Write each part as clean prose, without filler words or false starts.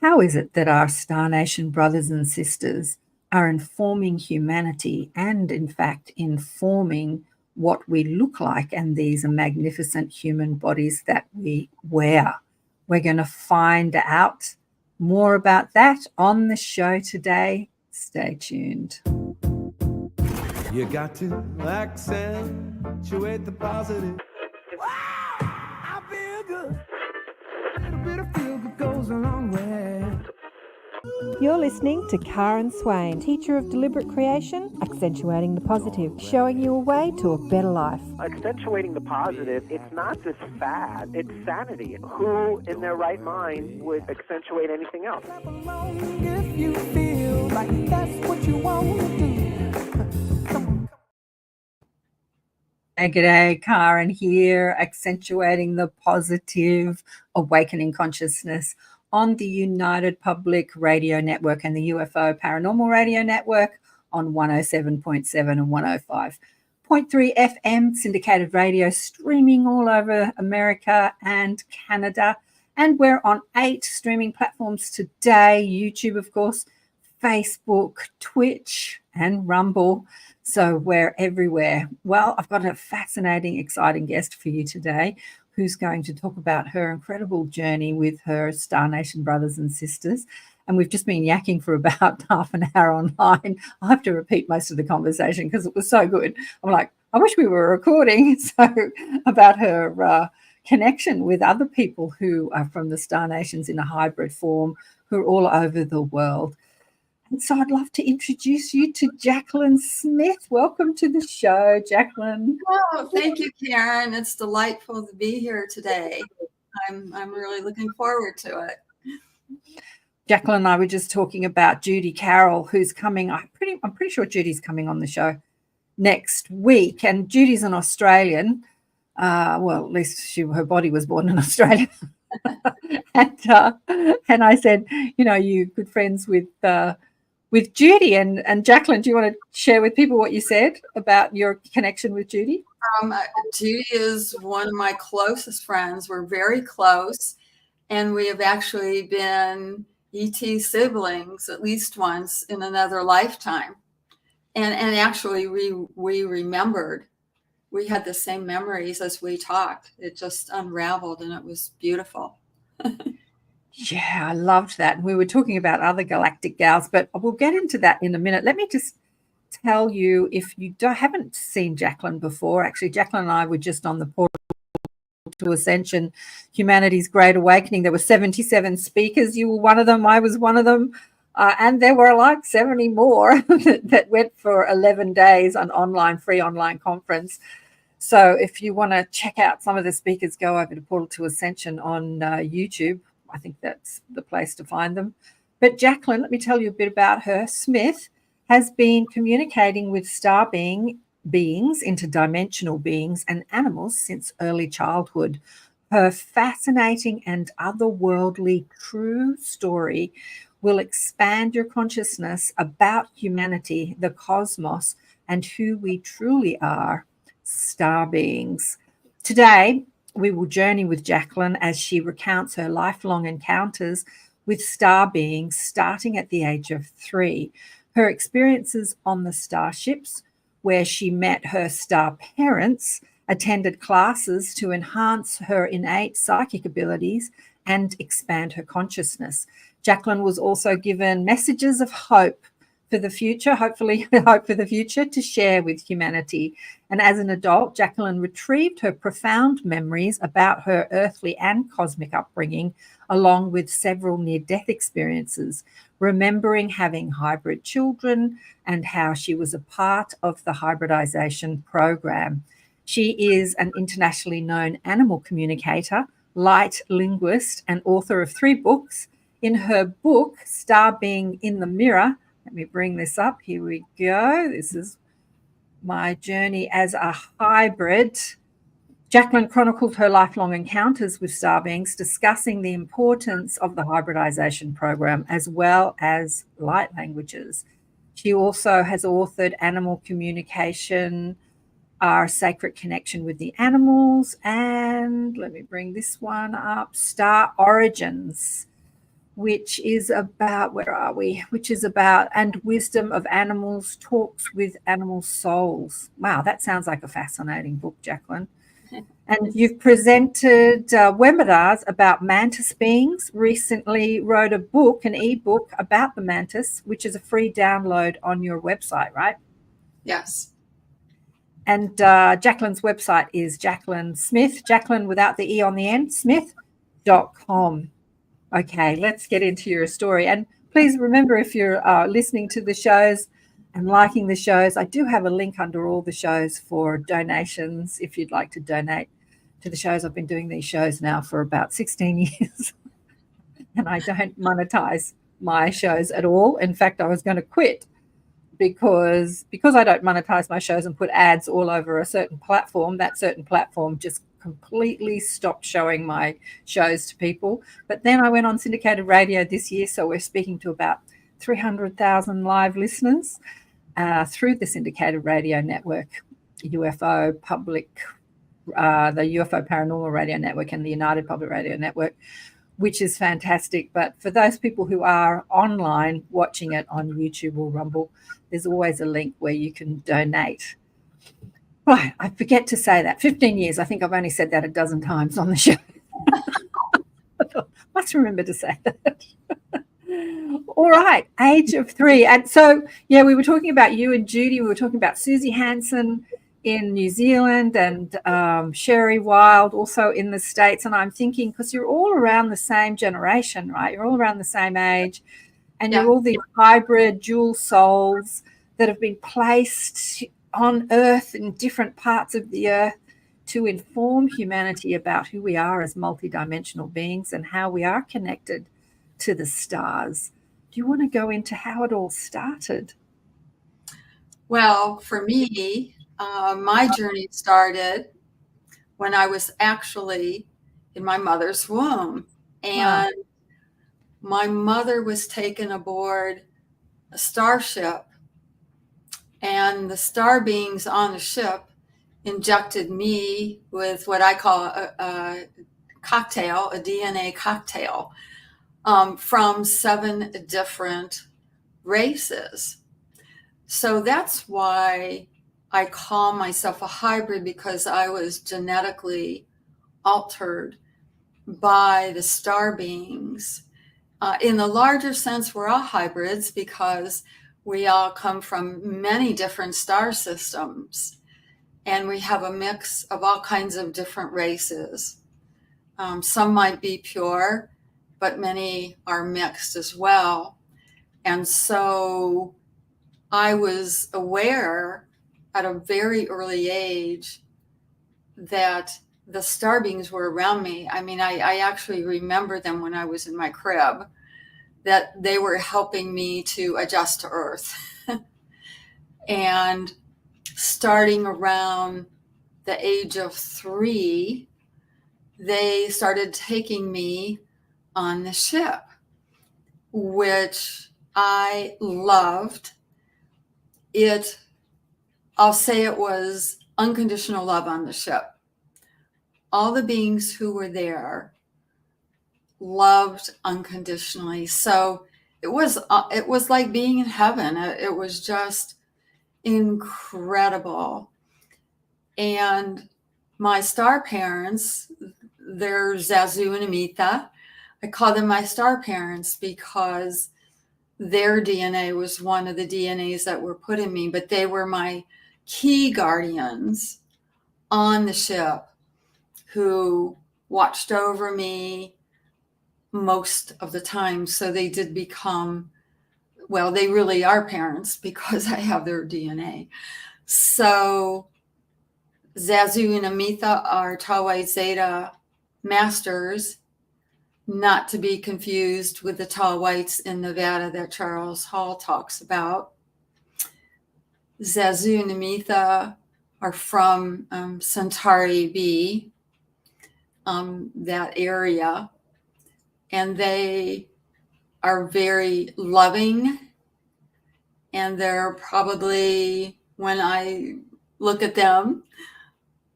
How is it that our Star Nation brothers and sisters are informing humanity and, in fact, informing what we look like and these magnificent human bodies that we wear? We're going to find out more about that on the show today. Stay tuned. You got to accentuate the positive. Wow, I feel good. A little bit of feel good goes a long way. You're listening to Karen Swain, teacher of deliberate creation, accentuating the positive, showing you a way to a better life. Accentuating the positive, it's not just fad, it's sanity. Who in their right mind would accentuate anything else? If you feel like that's what you want to do. G'day, Karen here, accentuating the positive, awakening consciousness on the United Public Radio Network and the UFO Paranormal Radio Network on 107.7 and 105.3 FM, syndicated radio, streaming all over America and Canada. And we're on 8 streaming platforms today: YouTube, of course, Facebook, Twitch, and Rumble. So we're everywhere. Well, I've got a fascinating, exciting guest for you today who's going to talk about her incredible journey with her Star Nation brothers and sisters. And we've just been yakking for about half an hour online. I have to repeat most of the conversation because it was so good. I'm like, I wish we were recording. So about her connection with other people who are from the Star Nations in a hybrid form, who are all over the world. And so I'd love to introduce you to Jacquelin Smith. Welcome to the show, Jacquelin. Oh, thank you, Karen. It's delightful to be here today. I'm really looking forward to it. Jacquelin and I were just talking about Judy Carroll, who's coming. I'm pretty sure Judy's coming on the show next week. And Judy's an Australian. Well, at least her body was born in Australia. and I said, you know, you're good friends with Judy and Jacquelin. Do you want to share with people what you said about your connection with Judy? Judy is one of my closest friends. We're very close, and we have actually been ET siblings at least once in another lifetime. And actually, we remembered. We had the same memories as we talked. It just unraveled, and it was beautiful. Yeah, I loved that. We were talking about other galactic gals, but we'll get into that in a minute. Let me just tell you, if you haven't seen Jacquelin before, actually, Jacquelin and I were just on the portal to Ascension, Humanity's Great Awakening. There were 77 speakers. You were one of them. I was one of them. And there were like 70 more that went for 11 days, an free online conference. So if you want to check out some of the speakers, go over to Portal to Ascension on YouTube. I think that's the place to find them. But Jacquelin, let me tell you a bit about her. Smith has been communicating with star beings, interdimensional beings, and animals since early childhood. Her fascinating and otherworldly true story will expand your consciousness about humanity, the cosmos, and who we truly are, star beings. Today, we will journey with Jacquelin as she recounts her lifelong encounters with star beings starting at the age of 3. Her experiences on the starships, where she met her star parents, attended classes to enhance her innate psychic abilities and expand her consciousness. Jacquelin was also given messages of hope for the future, hopefully hope for the future, to share with humanity. And as an adult, Jacquelin retrieved her profound memories about her earthly and cosmic upbringing, along with several near-death experiences, remembering having hybrid children and how she was a part of the hybridization program. She is an internationally known animal communicator, light linguist, and author of 3 books. In her book, Star Being in the Mirror, let me bring this up. Here we go. This is my journey as a hybrid. Jacquelin chronicled her lifelong encounters with star beings, discussing the importance of the hybridization program as well as light languages. She also has authored Animal Communication, Our Sacred Connection with the Animals, and let me bring this one up, Star Origins. which is about, where are we? Which is about, and wisdom of animals, talks with animal souls. Wow, that sounds like a fascinating book, Jacquelin. And you've presented webinars about mantis beings. Recently wrote a book, an ebook about the mantis, which is a free download on your website, right? Yes. And Jacquelin's website is Jacquelin Smith, Jacquelin without the E on the end, smith.com. Okay, let's get into your story. And please remember, if you're listening to the shows and liking the shows, I do have a link under all the shows for donations if you'd like to donate to the shows. I've been doing these shows now for about 16 years and I don't monetize my shows at all. In fact, I was going to quit because I don't monetize my shows and put ads all over a certain platform. That certain platform just completely stopped showing my shows to people. But then I went on syndicated radio this year, so we're speaking to about 300,000 live listeners through the syndicated radio network, UFO Public, the UFO Paranormal Radio Network and the United Public Radio Network, which is fantastic. But for those people who are online watching it on YouTube or Rumble, there's always a link where you can donate. Right, I forget to say that. 15 years, I think I've only said that a dozen times on the show. Must remember to say that. All right, age of 3. And so, yeah, we were talking about you and Judy. We were talking about Susie Hansen in New Zealand and Sherry Wild also in the States. And I'm thinking, because you're all around the same generation, right? You're all around the same age. And you're all these hybrid dual souls that have been placed on Earth in different parts of the Earth to inform humanity about who we are as multidimensional beings and how we are connected to the stars. Do you want to go into how it all started? Well, for me, my journey started when I was actually in my mother's womb. And my mother was taken aboard a starship, and the star beings on the ship injected me with what I call a cocktail, a DNA cocktail, from 7 different races. So that's why I call myself a hybrid, because I was genetically altered by the star beings. In the larger sense, we're all hybrids because we all come from many different star systems, and we have a mix of all kinds of different races. Some might be pure, but many are mixed as well. And so I was aware at a very early age that the star beings were around me. I mean, I actually remember them when I was in my crib, that they were helping me to adjust to Earth. And starting around the age of 3, they started taking me on the ship, which I loved. I'll say it was unconditional love on the ship. All the beings who were there loved unconditionally. So it was like being in heaven. It was just incredible. And my star parents, they're Zazu and Amita. I call them my star parents because their DNA was one of the DNAs that were put in me, but they were my key guardians on the ship who watched over me most of the time. So they did become, well, they really are parents because I have their DNA. So Zazu and Amita are Tau White Zeta masters, not to be confused with the Tall Whites in Nevada that Charles Hall talks about. Zazu and Amita are from Centauri B, that area, and they are very loving, and they're probably, when I look at them,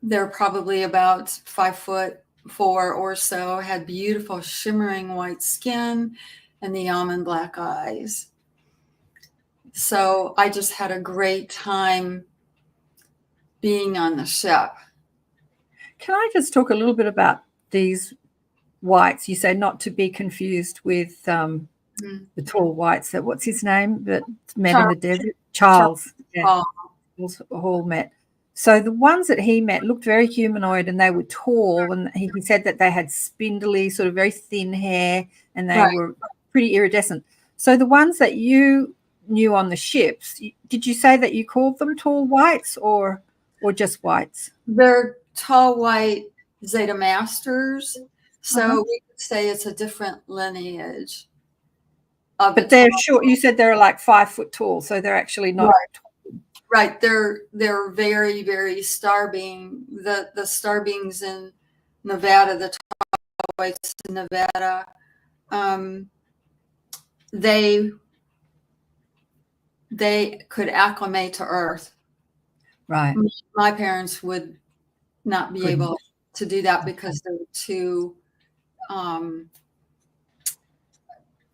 they're probably about 5'4" or so, had beautiful shimmering white skin and the almond black eyes. So I just had a great time being on the ship. Can I just talk a little bit about these whites? You say not to be confused with the tall whites. That what's his name that met in the desert? Charles. Yeah. Charles Hall met. So the ones that he met looked very humanoid, and they were tall, and he said that they had spindly, sort of very thin hair, and they were pretty iridescent. So the ones that you knew on the ships, did you say that you called them tall whites or just whites? They're tall white Zeta Masters. So we could say it's a different lineage. But they're short. You said they're like 5 foot tall, so they're actually not. Right. They're very, very star being. The star beings in Nevada, the tall whites in Nevada, they could acclimate to Earth. Right. My parents would not be able to do that because they're too, I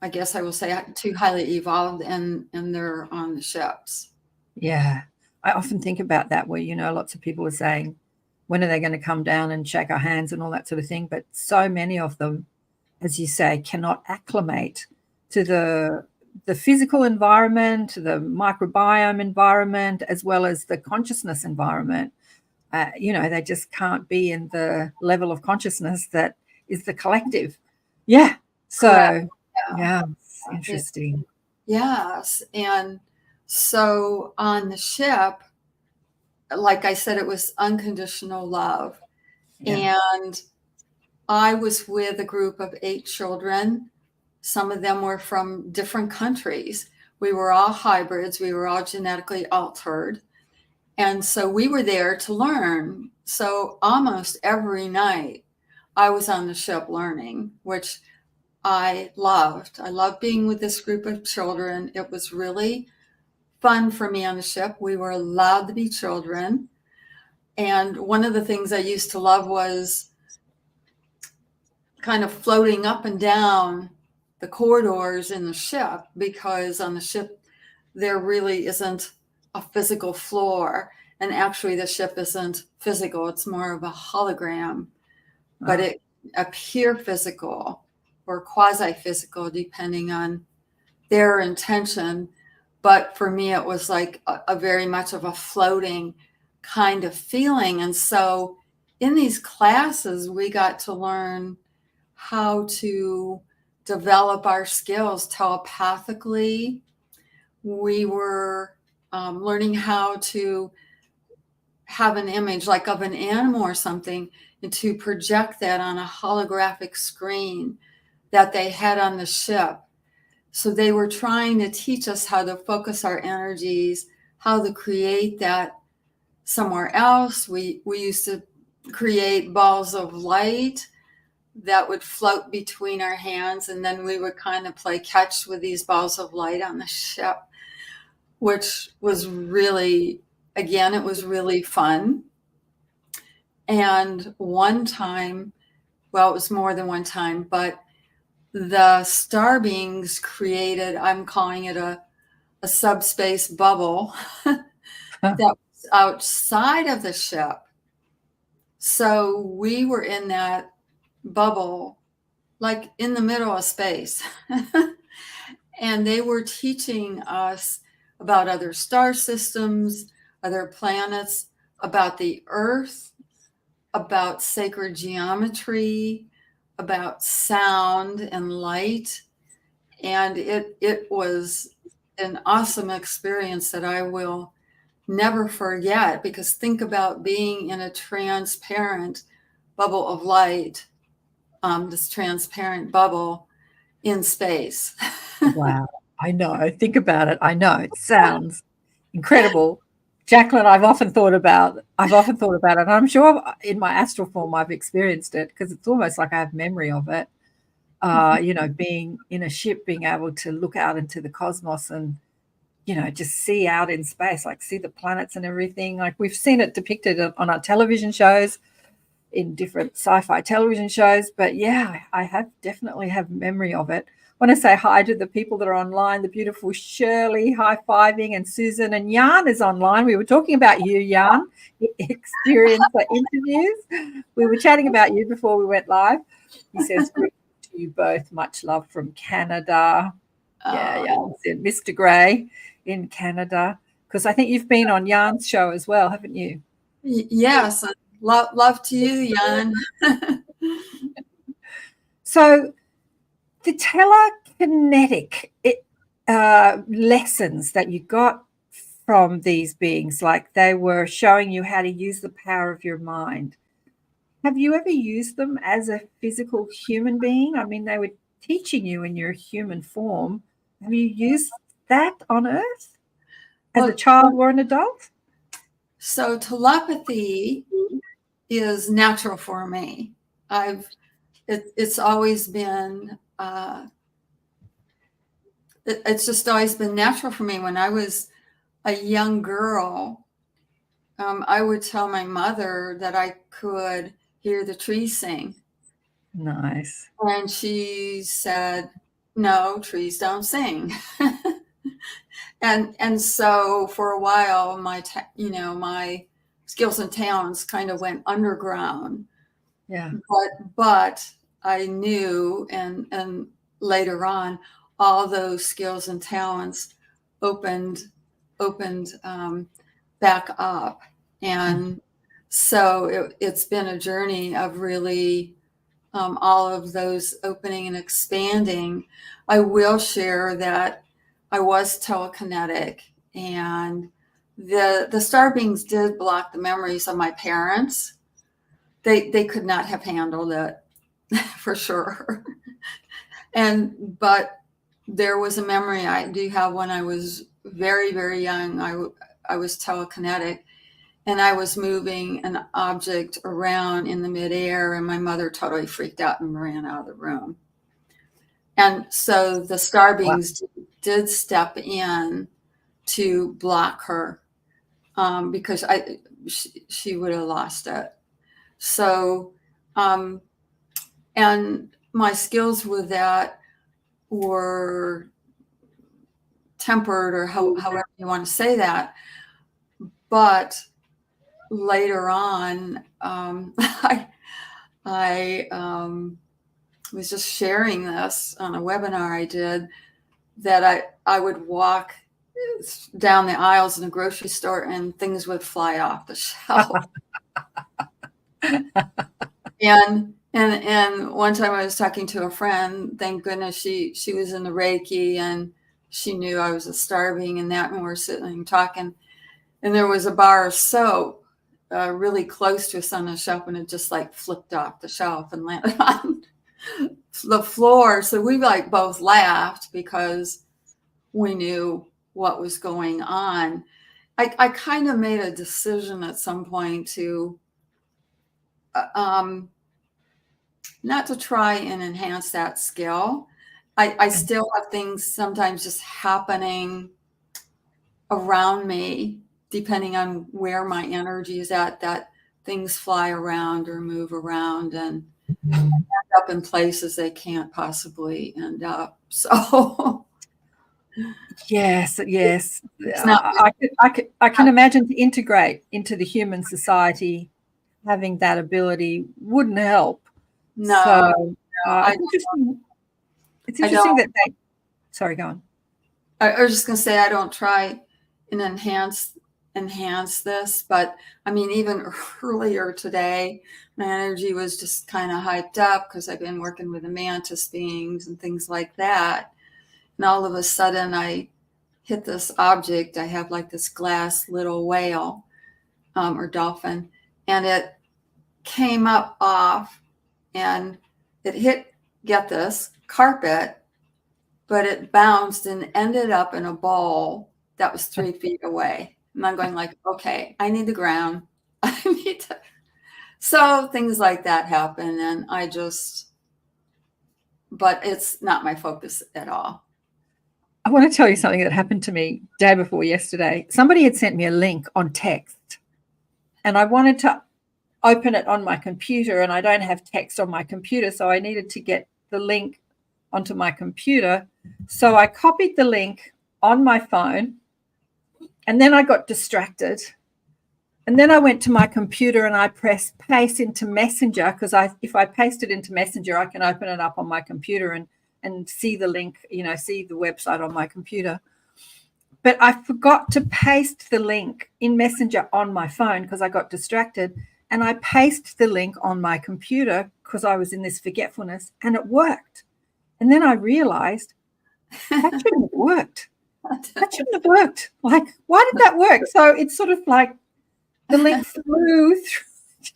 guess I will say, too highly evolved, and they're on the ships. Yeah. I often think about that where, lots of people are saying, when are they going to come down and shake our hands and all that sort of thing? But so many of them, as you say, cannot acclimate to the physical environment, the microbiome environment, as well as the consciousness environment. They just can't be in the level of consciousness that is the collective. Yeah. So, yeah, it's interesting. Yes. And so on the ship, like I said, it was unconditional love. Yeah. And I was with a group of 8 children. Some of them were from different countries. We were all hybrids. We were all genetically altered. And so we were there to learn. So almost every night I was on the ship learning, which I loved. I loved being with this group of children. It was really fun for me on the ship. We were allowed to be children. And one of the things I used to love was kind of floating up and down the corridors in the ship, because on the ship there really isn't a physical floor, and actually the ship isn't physical, it's more of a hologram. But it appear physical or quasi-physical depending on their intention. But for me it was like a very much of a floating kind of feeling. And so in these classes we got to learn how to develop our skills telepathically. We were learning how to have an image like of an animal or something, and to project that on a holographic screen that they had on the ship. So they were trying to teach us how to focus our energies, how to create that somewhere else. We used to create balls of light that would float between our hands, and then we would kind of play catch with these balls of light on the ship, which was really, again, it was really fun. And one time, well, it was more than one time, but the star beings created, I'm calling it a subspace bubble that was outside of the ship. So we were in that bubble, like in the middle of space. And they were teaching us about other star systems, other planets, about the Earth, about sacred geometry, about sound and light. And it was an awesome experience that I will never forget, because think about being in a transparent bubble of light, this transparent bubble in space. Wow. I know. Think about it. I know. It sounds incredible. Jacquelin, I've often thought about it. And I'm sure in my astral form I've experienced it, because it's almost like I have memory of it. Being in a ship, being able to look out into the cosmos and, just see out in space, like see the planets and everything. Like we've seen it depicted on our television shows, in different sci-fi television shows. But yeah, I definitely have memory of it. I want to say hi to the people that are online, the beautiful Shirley high-fiving, and Susan, and Jan is online. We were talking about you, Jan, experiencer interviews. We were chatting about you before we went live. He says, greetings to you both. Much love from Canada. Yeah, Jan, Mr. Gray in Canada. Because I think you've been on Jan's show as well, haven't you? Yes. Love to you, Jan. So the telekinetic lessons that you got from these beings, like they were showing you how to use the power of your mind. Have you ever used them as a physical human being? I mean, they were teaching you in your human form. Have you used that on Earth as a child or an adult? So telepathy is natural for me. It's always been it's just always been natural for me. When I was a young girl, I would tell my mother that I could hear the trees sing. Nice. And she said, no, trees don't sing. and so for a while, my skills and talents kind of went underground. Yeah. But I knew, and later on, all those skills and talents opened back up. And so it's been a journey of really all of those opening and expanding. I will share that I was telekinetic, and the star beings did block the memories of my parents. They could not have handled it for sure. But there was a memory I do have when I was very, very young. I was telekinetic, and I was moving an object around in the midair, and my mother totally freaked out and ran out of the room. And so the star beings did step in to block her because she would have lost it. So, and my skills with that were tempered, or however you want to say that. But later on, I was just sharing this on a webinar I did, that I would walk down the aisles in a grocery store and things would fly off the shelf. And one time I was talking to a friend, thank goodness she was in the Reiki, and she knew I was a star being and that, and we were sitting and talking, and there was a bar of soap really close to us on the shelf, and it just like flipped off the shelf and landed on the floor. So we like both laughed because we knew what was going on. I kind of made a decision at some point to not to try and enhance that skill. I still have things sometimes just happening around me, depending on where my energy is at, that things fly around or move around and end up in places they can't possibly end up. So yes. I can imagine to integrate into the human society, having that ability wouldn't help. No, it's interesting that they. Sorry, go on. I was just going to say I don't try and enhance this, but I mean, even earlier today, my energy was just kind of hyped up because I've been working with the mantis beings and things like that. And all of a sudden I hit this object. I have like this glass little whale or dolphin, and it came up off and it hit, get this, carpet, but it bounced and ended up in a bowl that was 3 feet away. And I'm going like, okay, I need the ground. I need to. So things like that happen. And but it's not my focus at all. I want to tell you something that happened to me day before yesterday. Somebody had sent me a link on text, and I wanted to open it on my computer, and I don't have text on my computer, so I needed to get the link onto my computer. So I copied the link on my phone, and then I got distracted. And then I went to my computer and I pressed paste into Messenger, because if I paste it into Messenger, I can open it up on my computer and see the link, see the website on my computer. But I forgot to paste the link in Messenger on my phone because I got distracted. And I pasted the link on my computer because I was in this forgetfulness, and it worked. And then I realized that shouldn't have worked. That shouldn't have worked. Like, why did that work? So it's sort of like the link flew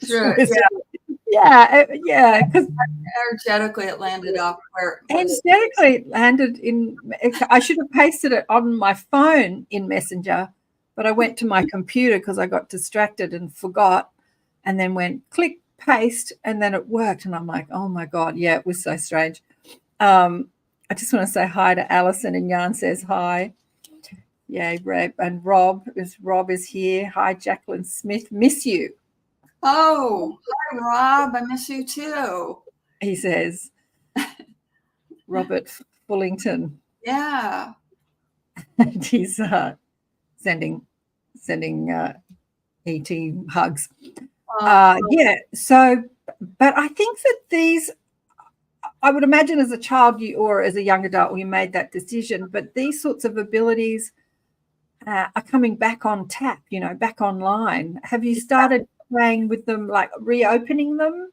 through. Yeah. Because energetically it landed up where it was. Energetically it landed in. I should have pasted it on my phone in Messenger, but I went to my computer because I got distracted and forgot, and then went click paste, and then it worked. And I'm like, oh my God, yeah, it was so strange. I just want to say hi to Alison, and Jan says hi. Yeah, and Rob is here. Hi, Jacquelin Smith. Miss you. Oh, hi, Rob. I miss you too. He says. Robert Fullington. Yeah. And he's sending ET hugs. Yeah. So, but I think that these, I would imagine as a child or as a young adult, you made that decision, but these sorts of abilities are coming back on tap, back online. Have you started playing with them, like reopening them?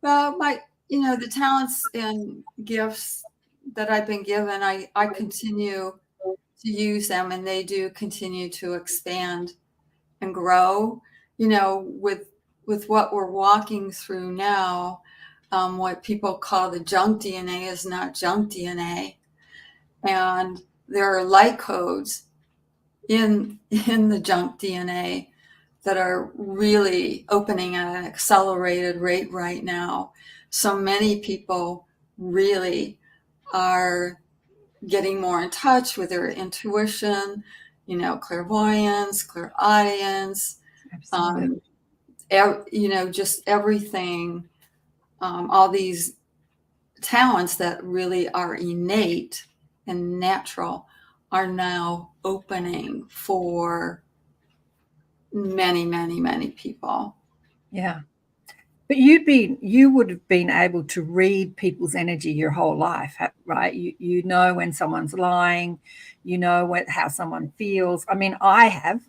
Well, the talents and gifts that I've been given, I continue to use them, and they do continue to expand and grow, with what we're walking through now. What people call the junk DNA is not junk DNA. And there are light codes in the junk DNA that are really opening at an accelerated rate right now. So many people really are getting more in touch with their intuition, clairvoyance, clairaudience, just everything. All these talents that really are innate and natural are now opening for many, many, many people. Yeah. But you would have been able to read people's energy your whole life, right? You know when someone's lying, how someone feels. I mean, I have,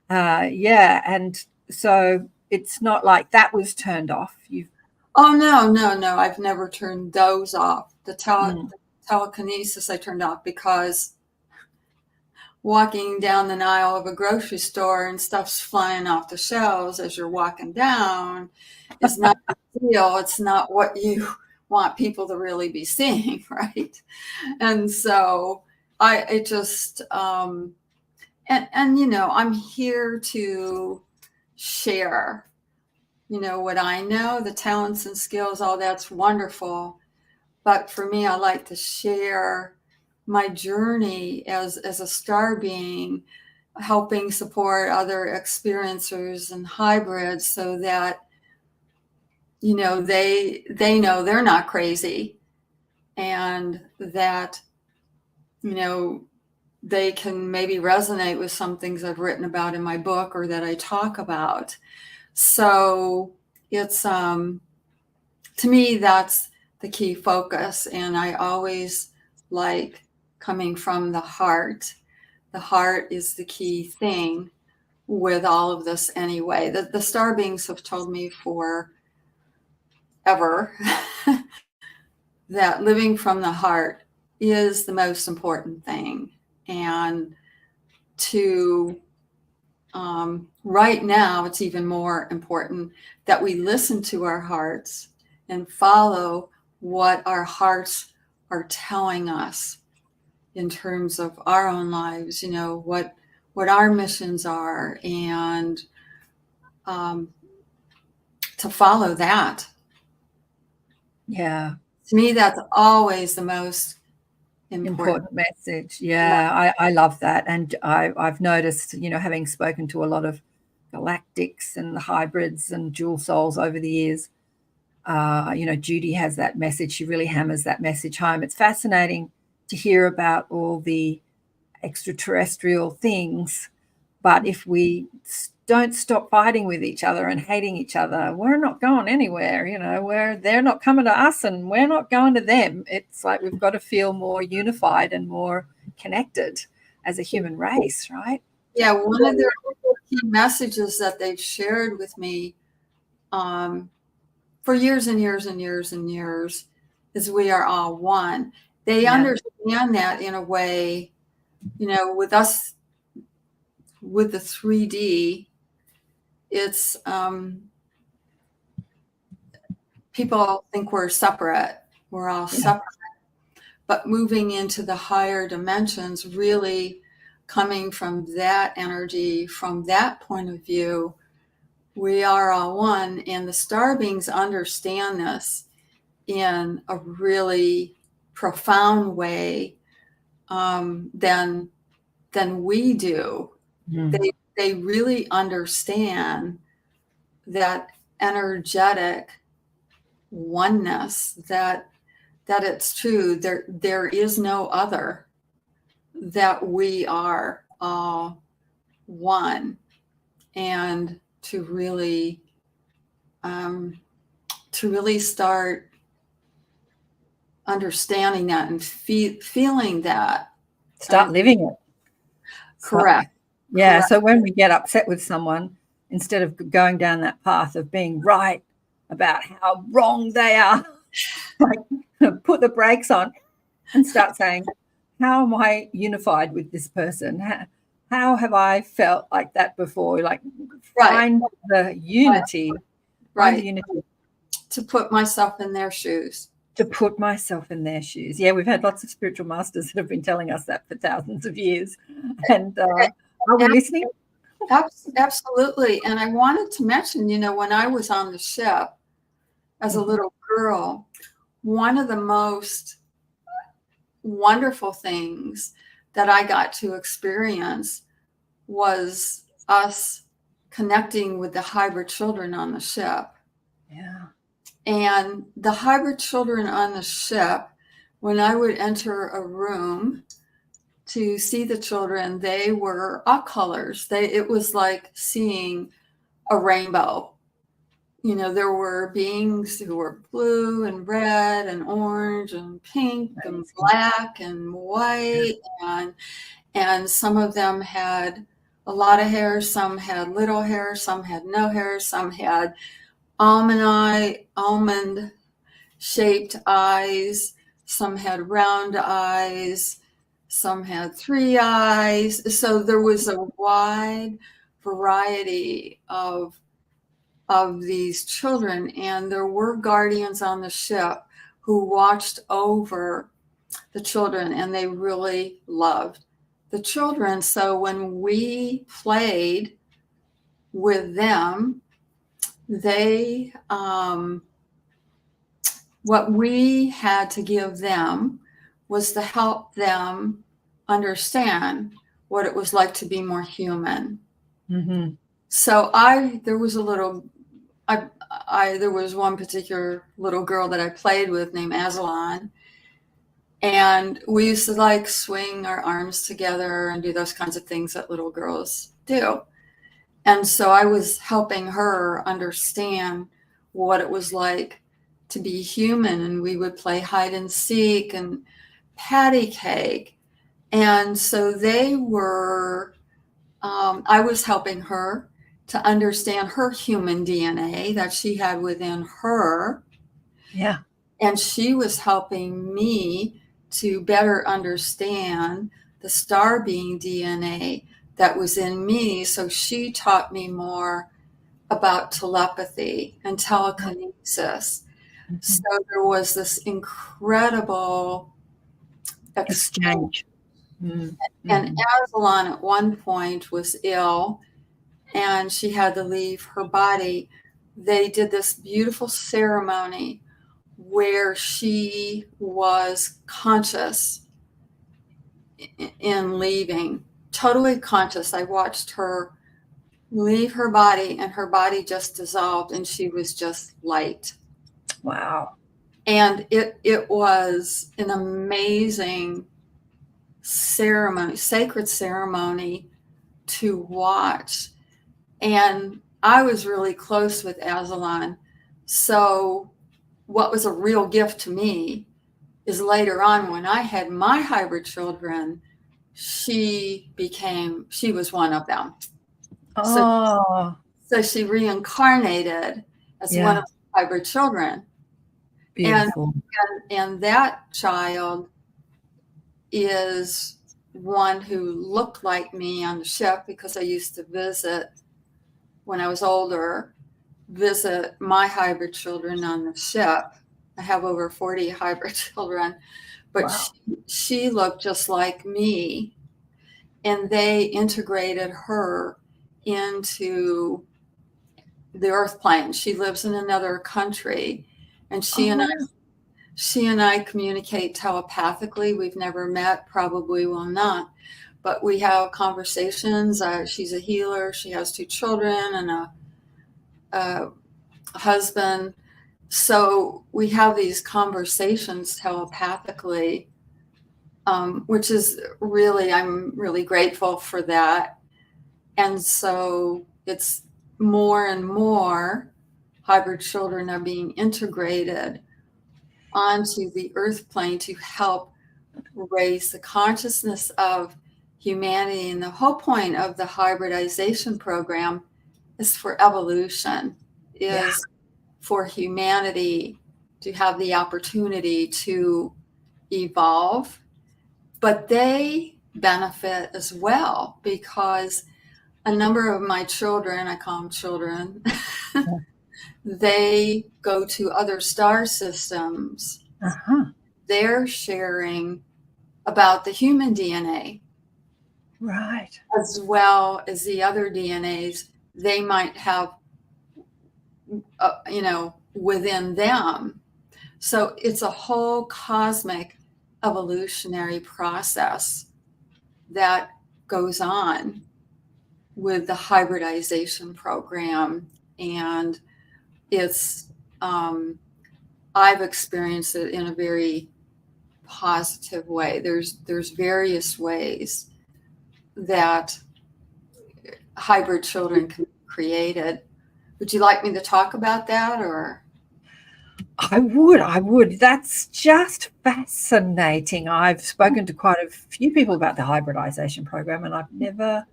and so it's not like that was turned off. Oh no! I've never turned those off. The telekinesis I turned off because walking down the aisle of a grocery store and stuff's flying off the shelves as you're walking down is not a deal. It's not what you want people to really be seeing, right? And so I'm here to share, what I know, the talents and skills, all that's wonderful. But for me, I like to share my journey as a star being, helping support other experiencers and hybrids so that, they know they're not crazy, and that, they can maybe resonate with some things I've written about in my book or that I talk about. So it's, to me, that's the key focus. And I always like coming from the heart. The heart is the key thing with all of this anyway. The star beings have told me forever that living from the heart is the most important thing. And right now, it's even more important that we listen to our hearts and follow what our hearts are telling us in terms of our own lives, what our missions are, and to follow that. Yeah. To me, that's always the most important message. Yeah, I love that. And I've noticed, having spoken to a lot of galactics and the hybrids and dual souls over the years. Judy has that message. She really hammers that message home. It's fascinating to hear about all the extraterrestrial things, but if we don't stop fighting with each other and hating each other, we're not going anywhere. They're not coming to us and we're not going to them. It's like we've got to feel more unified and more connected as a human race, right? Yeah, one of their key messages that they've shared with me for years and years and years and years is we are all one. They understand that in a way, with us, with the 3D, it's people think we're separate. We're all separate. But moving into the higher dimensions, really coming from that energy, from that point of view, we are all one. And the star beings understand this in a really profound way than we do. They really understand that energetic oneness, that it's true. There is no other, that we are all one. And to really start understanding that and feeling that. Start living it. Correct. Yeah. Correct. So when we get upset with someone, instead of going down that path of being right about how wrong they are, like put the brakes on and start saying, how am I unified with this person? How have I felt like that before? Like find the unity. Right. Find the unity. To put myself in their shoes. To put myself in their shoes. Yeah, we've had lots of spiritual masters that have been telling us that for thousands of years. And are we listening? Absolutely. And I wanted to mention, when I was on the ship as a little girl, one of the most wonderful things that I got to experience was us connecting with the hybrid children on the ship. Yeah. And the hybrid children on the ship, when I would enter a room to see the children, they were all colors. It was like seeing a rainbow. There were beings who were blue and red and orange and pink and black and white. And some of them had a lot of hair. Some had little hair. Some had no hair. Some had almond shaped eyes. Some had round eyes. Some had 3 eyes. So there was a wide variety of these children, and there were guardians on the ship who watched over the children, and they really loved the children. So when we played with them, they what we had to give them was to help them understand what it was like to be more human. So there was one particular little girl that I played with named Aslan, and we used to swing our arms together and do those kinds of things that little girls do. And so I was helping her understand what it was like to be human, and we would play hide and seek and patty cake. And so they were, I was helping her to understand her human DNA that she had within her. Yeah. And she was helping me to better understand the star being DNA that was in me. So she taught me more about telepathy and telekinesis. So there was this incredible exchange. And Aslan at one point was ill, and she had to leave her body. They did this beautiful ceremony where she was conscious in leaving, totally conscious. I watched her leave her body, and her body just dissolved, and she was just light. Wow. And it was an amazing ceremony, sacred ceremony to watch. And I was really close with Azalon. So what was a real gift to me is later on when I had my hybrid children, she was one of them. Oh, So she reincarnated as one of the hybrid children. beautiful. And that child is one who looked like me on the ship, because I used to visit, when I was older, visit my hybrid children on the ship. I have over 40 hybrid children, but Wow. she looked just like me, and they integrated her into the earth plane. She lives in another country, and she and I communicate telepathically. We've never met, probably will not, but we have conversations. She's a healer. She has 2 children and a husband. So we have these conversations telepathically, which is really, I'm really grateful for that. And so it's more and more hybrid children are being integrated onto the earth plane to help raise the consciousness of humanity. And the whole point of the hybridization program is for evolution, is for humanity to have the opportunity to evolve. But they benefit as well, because a number of my children, I call them children, they go to other star systems. They're sharing about the human DNA. Right. As well as the other DNAs they might have, within them. So it's a whole cosmic evolutionary process that goes on with the hybridization program. And it's, I've experienced it in a very positive way. There's various ways that hybrid children can be created. Would you like me to talk about that, or? I would. That's just fascinating. I've spoken to quite a few people about the hybridization program, and I've never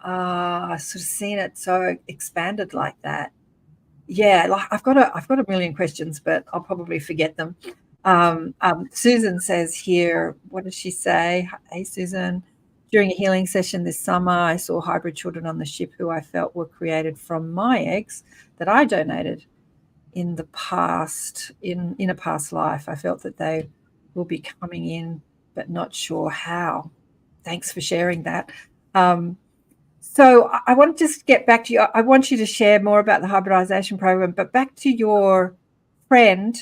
sort of seen it so expanded like that. Yeah, like I've got a million questions, but I'll probably forget them. Susan says here, what does she say? Hey, Susan. During a healing session this summer, I saw hybrid children on the ship who I felt were created from my eggs that I donated in the past, in a past life. I felt that they will be coming in, but not sure how. Thanks for sharing that. So I want to just get back to you. I want you to share more about the hybridization program, but back to your friend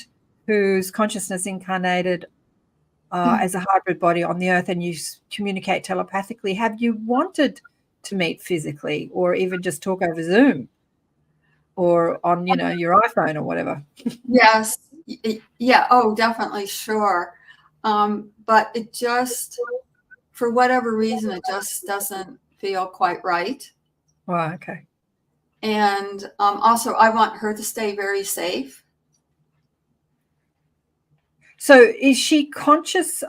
whose consciousness incarnated as a hybrid body on the earth, and you communicate telepathically. Have you wanted to meet physically, or even just talk over Zoom or on, your iPhone or whatever? Yes. Yeah. Oh, definitely. Sure. But it just, for whatever reason, it just doesn't feel quite right. Wow. Okay. And also, I want her to stay very safe. So is she conscious?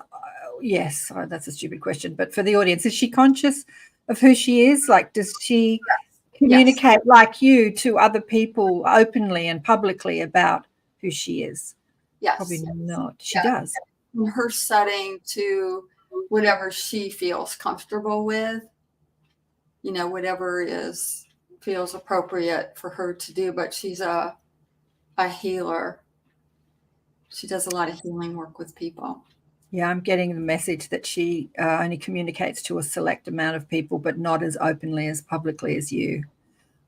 Yes, that's a stupid question, but for the audience, is she conscious of who she is? Like, does she communicate like you to other people openly and publicly about who she is? Yes. Probably not. She does. In her setting, to whatever she feels comfortable with, whatever feels appropriate for her to do. But she's a healer. She does a lot of healing work with people. Yeah, I'm getting the message that she only communicates to a select amount of people, but not as openly, as publicly as you.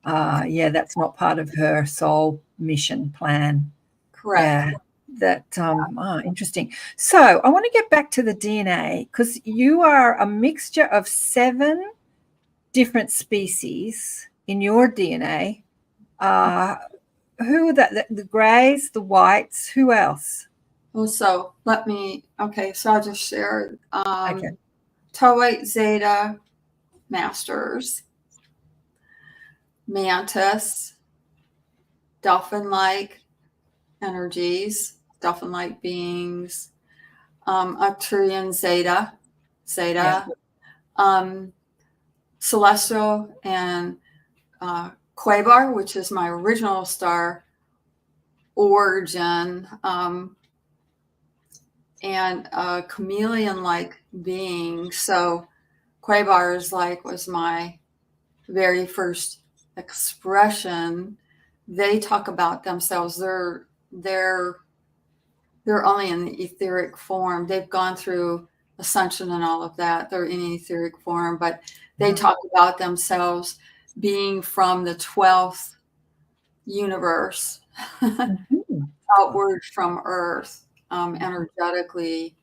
Yeah, that's not part of her soul mission plan. Correct. Yeah, interesting. So I want to get back to the DNA, because you are a mixture of 7 different species in your DNA. Who are the grays, the whites? Who else? Well, so so I'll just share. Okay. Tau Zeta Masters, Mantis, Dolphin-like energies, Dolphin-like beings, Arcturian Zeta, Yeah. Celestial and Quasar, which is my original star origin, and a chameleon-like being. So Quasar was my very first expression. They talk about themselves. They're only in the etheric form. They've gone through ascension and all of that. They're in etheric form, but they talk about themselves being from the 12th universe, outward from Earth, energetically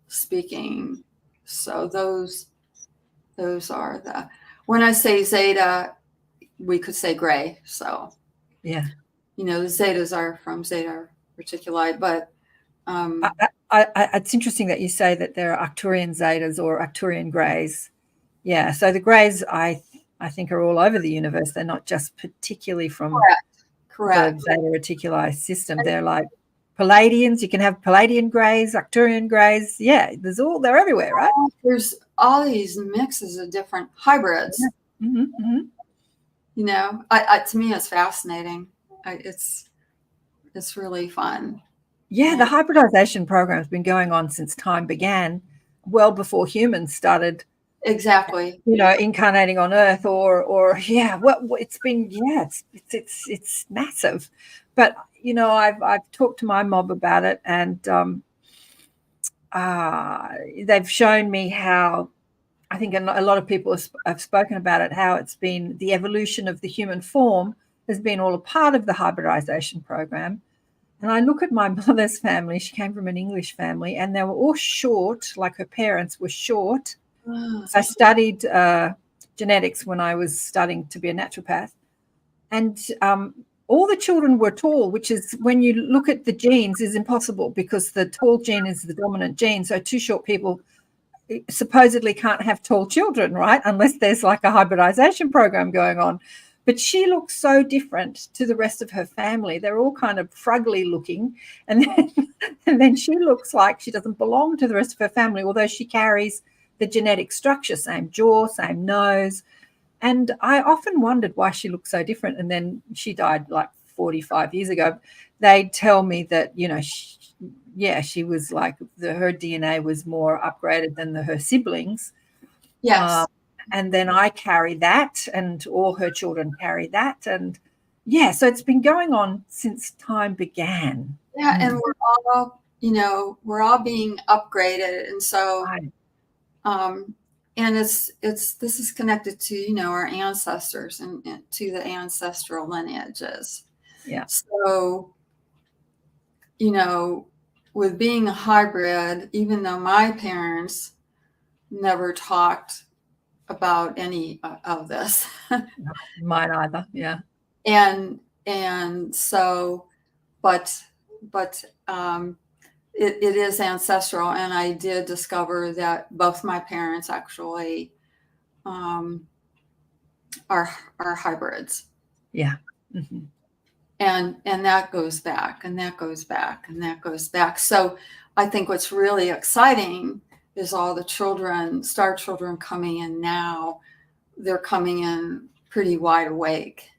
speaking. So those are the. When I say Zeta, we could say gray. So Yeah. The Zetas are from Zeta Reticuli, but it's interesting that you say that there are Arcturian Zetas or Arcturian Greys. Yeah, so the Greys, I think, are all over the universe. They're not just particularly from correct. the Zeta Reticuli system. They're like Palladians. You can have Palladian Greys, Arcturian Greys. Yeah, they're everywhere, right? There's all these mixes of different hybrids. Yeah. Mm-hmm, mm-hmm. To me, it's fascinating. It's really fun. Yeah, the hybridization program has been going on since time began, well before humans started. Exactly. Incarnating on Earth, or it's been it's massive. But I've talked to my mob about it, and they've shown me how. I think a lot of people have spoken about it, how it's been the evolution of the human form has been all a part of the hybridization program. And I look at my mother's family. She came from an English family, and they were all short, like her parents were short. I studied genetics when I was studying to be a naturopath. And all the children were tall, which is, when you look at the genes, is impossible because the tall gene is the dominant gene. So two short people supposedly can't have tall children, right? Unless there's like a hybridization program going on. But she looks so different to the rest of her family. They're all kind of fruggly looking. And then she looks like she doesn't belong to the rest of her family, although she carries the genetic structure, same jaw, same nose. And I often wondered why she looked so different. And then she died like 45 years ago. They'd tell me that, she was like, her DNA was more upgraded than her siblings. Yes. And then I carry that, and all her children carry that. And so it's been going on since time began. Yeah. And we're all being upgraded. And so, and this is connected to, our ancestors and to the ancestral lineages. Yeah. So, with being a hybrid, even though my parents never talked about any of this. Mine either. Yeah. And so, but it is ancestral. And I did discover that both my parents actually are hybrids. Yeah. Mm-hmm. And that goes back, and that goes back, and that goes back. So I think what's really exciting is all the star children coming in now. They're coming in pretty wide awake,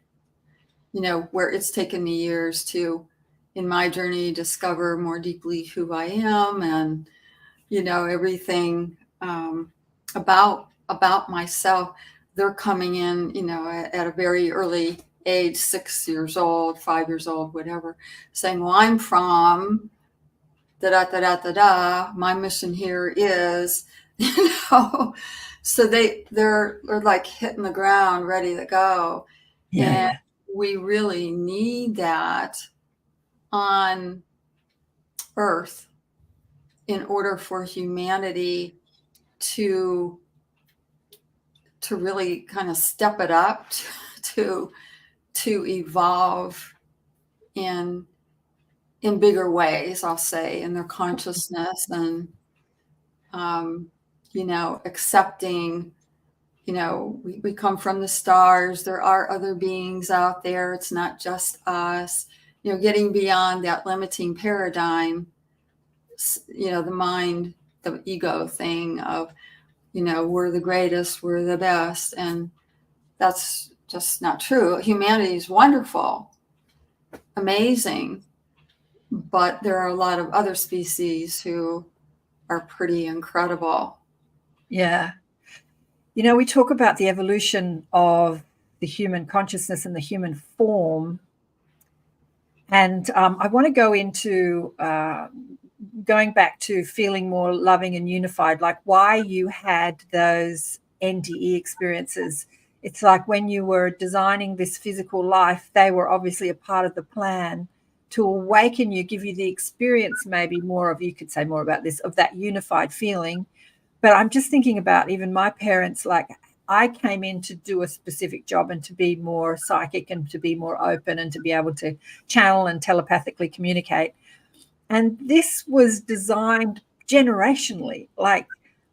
where it's taken me years to, in my journey, discover more deeply who I am and, everything about myself. They're coming in, at a very early age, 6 years old, 5 years old, whatever, saying, well, I'm from da-da-da-da-da-da. My mission here is, so they're like hitting the ground, ready to go. Yeah. And we really need that on Earth in order for humanity to really kind of step it up to evolve in bigger ways, I'll say, in their consciousness, and accepting, we come from the stars. There are other beings out there. It's not just us. Getting beyond that limiting paradigm, the mind, the ego thing of, we're the greatest, we're the best. And that's just not true. Humanity is wonderful, amazing, but there are a lot of other species who are pretty incredible. Yeah. We talk about the evolution of the human consciousness and the human form. And I want to go into going back to feeling more loving and unified, like why you had those NDE experiences. It's like when you were designing this physical life, they were obviously a part of the plan to awaken you, give you the experience, maybe more of, you could say more about this, of that unified feeling. But I'm just thinking about even my parents, like I came in to do a specific job and to be more psychic and to be more open and to be able to channel and telepathically communicate. And this was designed generationally, like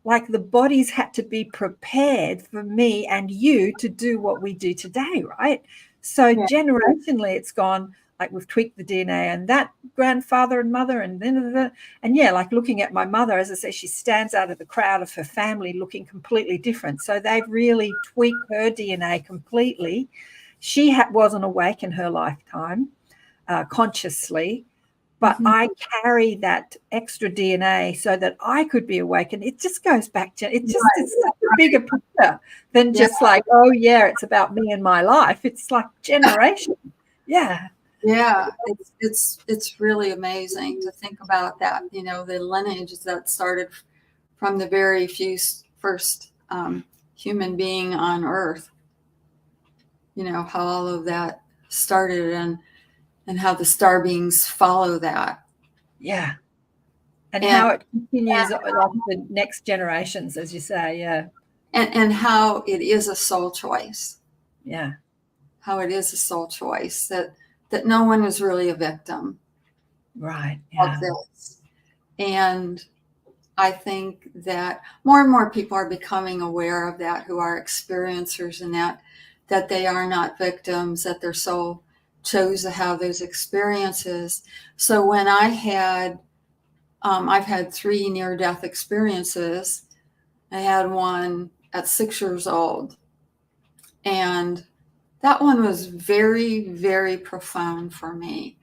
the bodies had to be prepared for me and you to do what we do today, right? So generationally, it's gone, like we've tweaked the DNA and that grandfather and mother and then, and yeah, like looking at my mother, as I say, she stands out of the crowd of her family looking completely different. So they've really tweaked her DNA completely. She wasn't awake in her lifetime consciously, but I carry that extra DNA so that I could be awakened. It just goes back to, it's such a bigger picture than just like, oh yeah, it's about me and my life. It's like generation. Yeah. Yeah, it's really amazing to think about that, the lineage that started from the very first human being on Earth, how all of that started and how the star beings follow that. Yeah. And how it continues like the next generations, as you say, yeah. And how it is a soul choice. Yeah. How it is a soul choice, that no one is really a victim, right, of this. And I think that more and more people are becoming aware of that, who are experiencers in that they are not victims, that their soul chose to have those experiences. So when I've had 3 near-death experiences. I had one at 6 years old, and that one was very, very profound for me,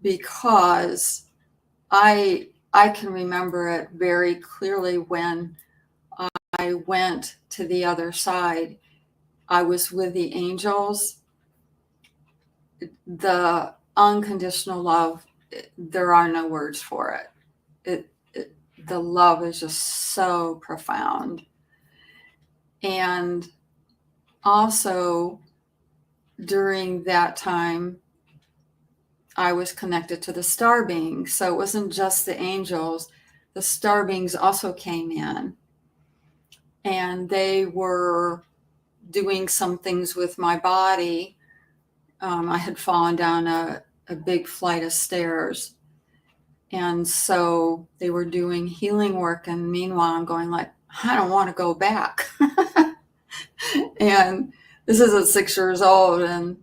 because I can remember it very clearly. When I went to the other side, I was with the angels. The unconditional love, there are no words for it. The love is just so profound. And also during that time, I was connected to the star beings. So it wasn't just the angels. The star beings also came in, and they were doing some things with my body. I had fallen down a big flight of stairs. And so they were doing healing work. And meanwhile, I'm going like, I don't want to go back. And this is at 6 years old. And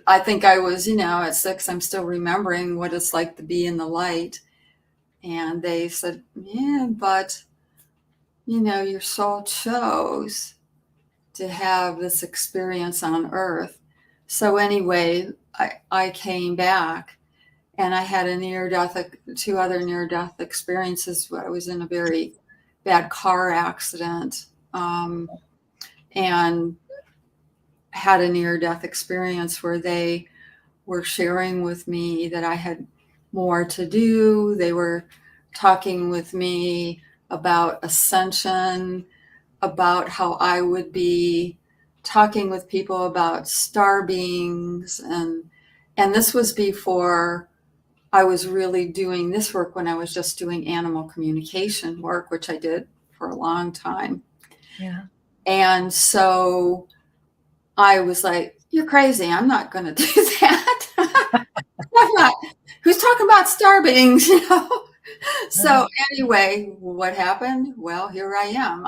I think I was, at 6, I'm still remembering what it's like to be in the light. And they said, yeah, but, your soul chose to have this experience on Earth. So anyway, I came back. And I had 2 other near-death experiences. I was in a very bad car accident, and had a near-death experience where they were sharing with me that I had more to do. They were talking with me about ascension, about how I would be talking with people about star beings. And this was before I was really doing this work, when I was just doing animal communication work, which I did for a long time. Yeah. And so I was like, you're crazy. I'm not going to do that. I'm not. Who's talking about star beings, you know? So anyway, what happened? Well, here I am.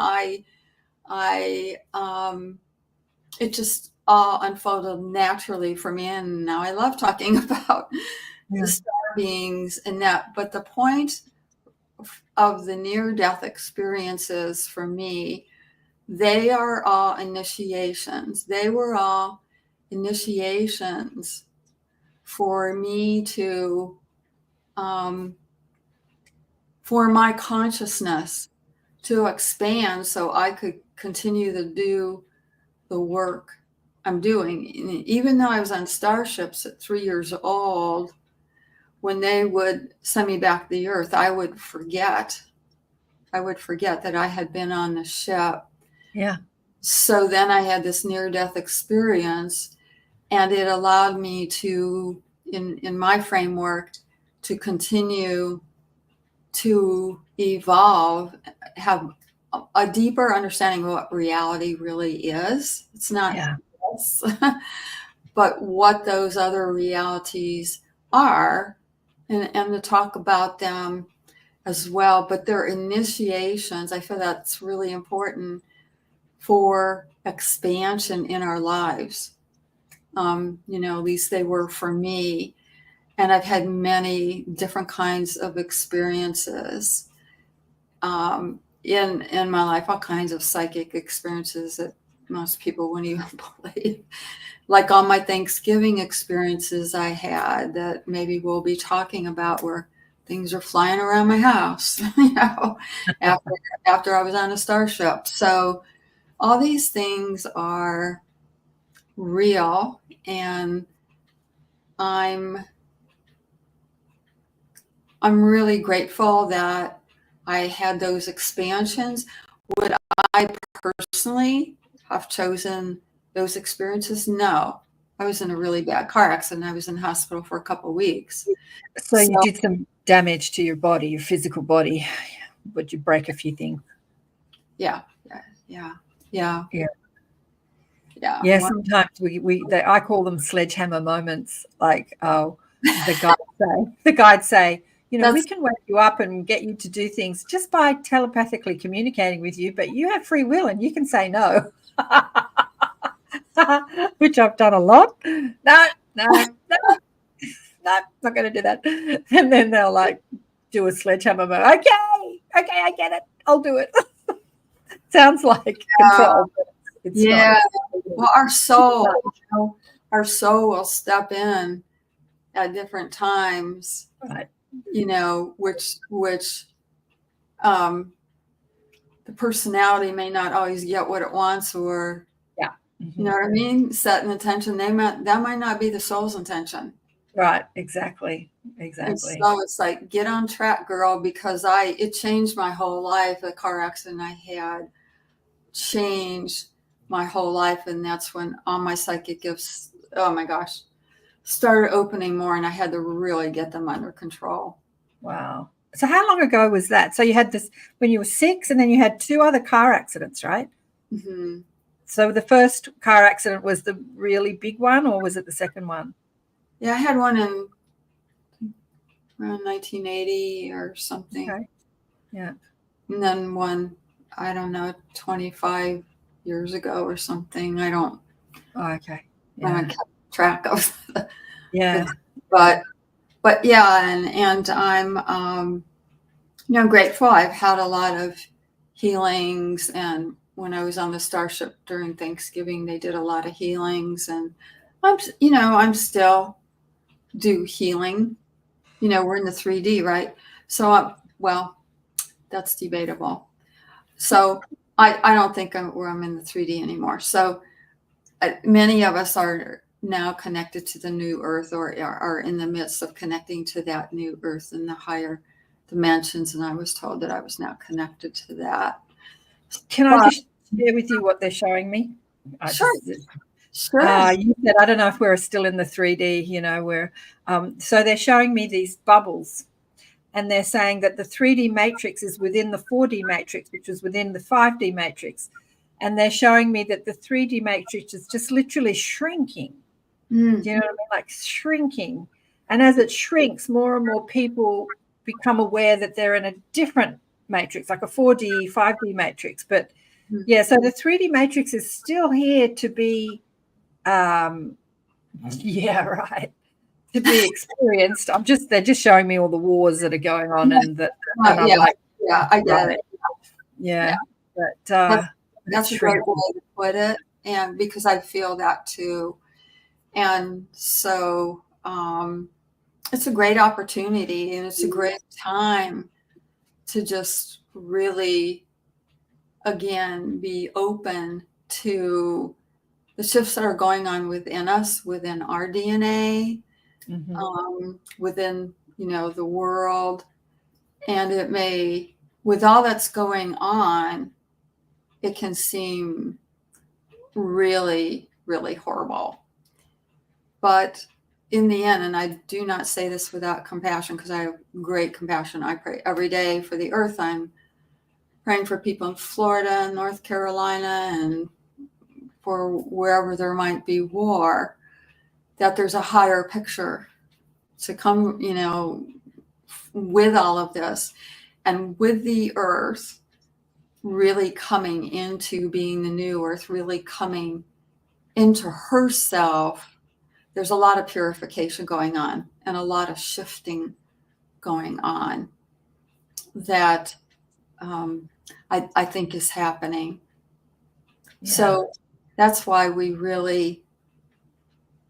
It just all unfolded naturally for me. And now I love talking about the star beings and that. But the point of the near-death experiences for me, they are all initiations. They were all initiations for me to, for my consciousness to expand so I could continue to do the work I'm doing. Even though I was on starships at 3 years old, when they would send me back to the earth, I would forget that I had been on the ship. Yeah. So then I had this near-death experience, and it allowed me to, in my framework, to continue to evolve, have a deeper understanding of what reality really is. It's not this, but what those other realities are, and to talk about them as well. But they're initiations. I feel that's really important for expansion in our lives. You know, at least they were for me. And I've had many different kinds of experiences in my life, all kinds of psychic experiences that most people wouldn't even believe. Like all my Thanksgiving experiences I had that maybe we'll be talking about, where things are flying around my house, you know, after I was on a starship. So all these things are real, and I'm really grateful that I had those expansions. Would I personally have chosen those experiences? No. I was in a really bad car accident. I was in the hospital for a couple of weeks. So you did some damage to your body, your physical body. Would you break a few things? Yeah. Sometimes I call them sledgehammer moments. Like, the guides say, you know, we can wake you up and get you to do things just by telepathically communicating with you, but you have free will and you can say no. Which I've done a lot. No, not going to do that. And then they'll like do a sledgehammer moment. Okay, I get it. I'll do it. Sounds like control. It's not. Well, our soul will step in at different times, right? You know, which the personality may not always get what it wants, or you know what I mean? Set an intention. That might not be the soul's intention. Right. Exactly. And so it's like, get on track, girl, because it changed my whole life. The car accident I had changed my whole life. And that's when all my psychic gifts, oh my gosh, started opening more, and I had to really get them under control. Wow. So how long ago was that? So you had this when you were 6, and then you had 2 other car accidents, right? Mm-hmm. So the first car accident was the really big one, or was it the second one? Yeah, I had one in around 1980 or something. Okay. Yeah. And then one, I don't know, 25 years ago or something. I don't. Oh, okay. I haven't kept track of. But yeah, and I'm grateful. I've had a lot of healings, and when I was on the starship during Thanksgiving, they did a lot of healings, and I'm still do healing. You know, we're in the 3D, right? So that's debatable. So I don't think I'm in the 3D anymore. So many of us are now connected to the new earth, or are in the midst of connecting to that new earth in the higher dimensions. And I was told that I was now connected to that. Can I just share with you what they're showing me? Sure. You said, I don't know if we're still in the 3D, you know, where so they're showing me these bubbles, and they're saying that the 3D matrix is within the 4D matrix, which is within the 5D matrix. and they're showing me that the 3D matrix is just literally shrinking. Do you know what I mean? Like shrinking. And as it shrinks, more and more people become aware that they're in a different matrix, like a 4D, 5D matrix. But yeah, so the 3D matrix is still here to be, yeah, right, to be experienced. They're just showing me all the wars that are going on, and I'm like, yeah, I get it. Yeah. But that's a great way to put it. And because I feel that too. And so it's a great opportunity, and it's a great time to just really, again, be open to the shifts that are going on within us, within our DNA, within, the world. And it may, with all that's going on, it can seem really, really horrible. But in the end, and I do not say this without compassion, because I have great compassion. I pray every day for the earth. I'm praying for people in Florida, North Carolina, and for wherever there might be war, that there's a higher picture to come, with all of this. And with the earth really coming into being the new earth, really coming into herself, there's a lot of purification going on and a lot of shifting going on that I think is happening. Yeah. So that's why we really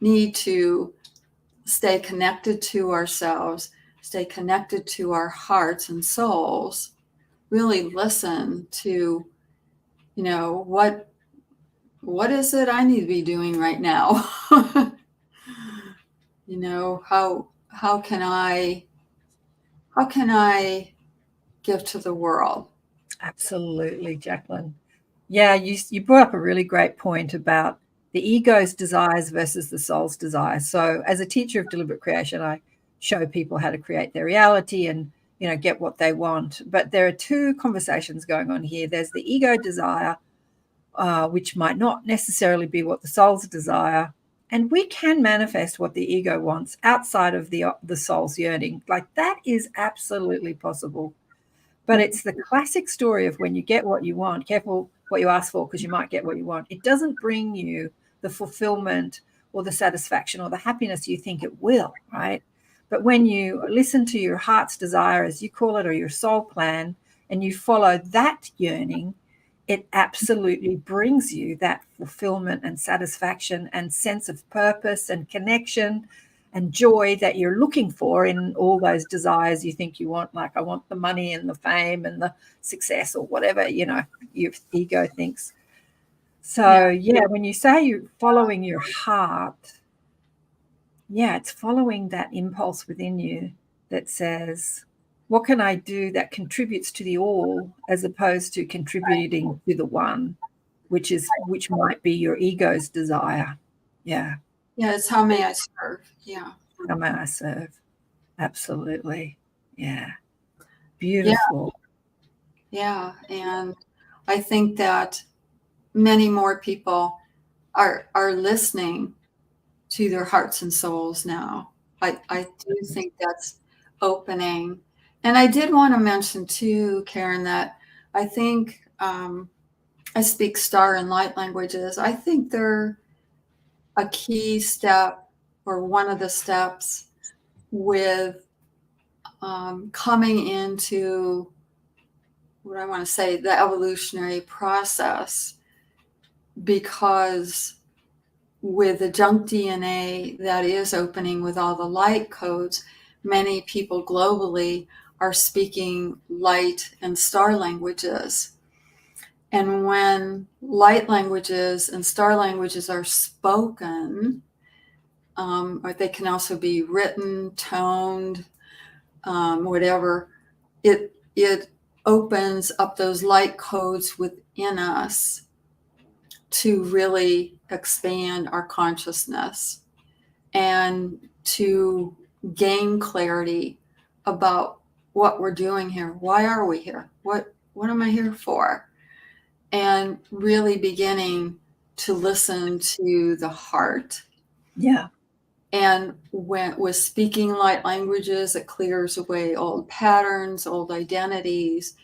need to stay connected to ourselves, stay connected to our hearts and souls, really listen to, what is it I need to be doing right now? How can I give to the world? Absolutely, Jacquelin. Yeah, you brought up a really great point about the ego's desires versus the soul's desires. So as a teacher of deliberate creation, I show people how to create their reality and, get what they want. But there are two conversations going on here. There's the ego desire, which might not necessarily be what the soul's desire. And we can manifest what the ego wants outside of the soul's yearning. Like that is absolutely possible. But it's the classic story of when you get what you want, careful what you ask for, because you might get what you want. It doesn't bring you the fulfillment or the satisfaction or the happiness you think it will, right? But when you listen to your heart's desire, as you call it, or your soul plan, and you follow that yearning, it absolutely brings you that fulfillment and satisfaction and sense of purpose and connection and joy that you're looking for in all those desires you think you want. Like, I want the money and the fame and the success or whatever, your ego thinks. So, yeah, when you say you're following your heart, it's following that impulse within you that says, what can I do that contributes to the all as opposed to contributing to the one, which might be your ego's desire. Yeah. Yeah, it's how may I serve. Yeah. How may I serve? Absolutely. Yeah. Beautiful. Yeah. And I think that many more people are listening to their hearts and souls now. I do think that's opening. And I did want to mention too, Karen, that I think I speak star and light languages. I think they're a key step, or one of the steps, with coming into what I want to say, the evolutionary process, because with the junk DNA that is opening with all the light codes, many people globally are speaking light and star languages. And when light languages and star languages are spoken, or they can also be written, toned, whatever, it opens up those light codes within us to really expand our consciousness and to gain clarity about what we're doing here. Why are we here? What am I here for? and really beginning to listen to the heart. Yeah. And with speaking light languages, it clears away old patterns, old identities,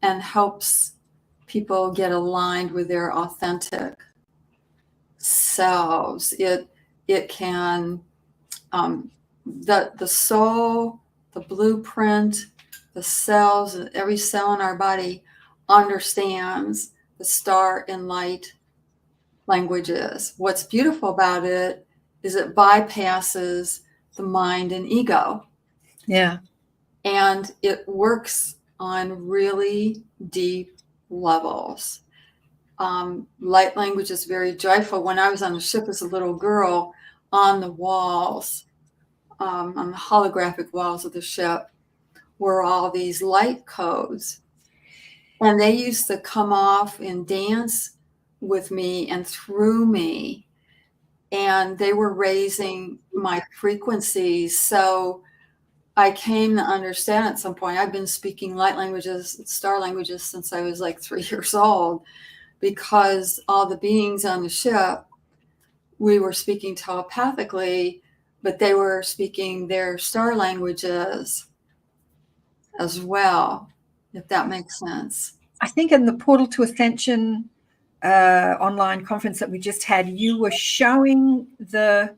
and helps people get aligned with their authentic selves. It can the soul, the blueprint, the cells, every cell in our body understands the star and light languages. What's beautiful about it is it bypasses the mind and ego. Yeah. And it works on really deep levels. Light language is very joyful. When I was on the ship as a little girl, on the walls, on the holographic walls of the ship, were all these light codes. And they used to come off and dance with me and through me. And they were raising my frequencies. So I came to understand at some point, I've been speaking light languages, star languages, since I was like 3 years old, because all the beings on the ship, we were speaking telepathically, but they were speaking their star languages as well, if that makes sense. I think in the Portal to Ascension online conference that we just had, you were showing the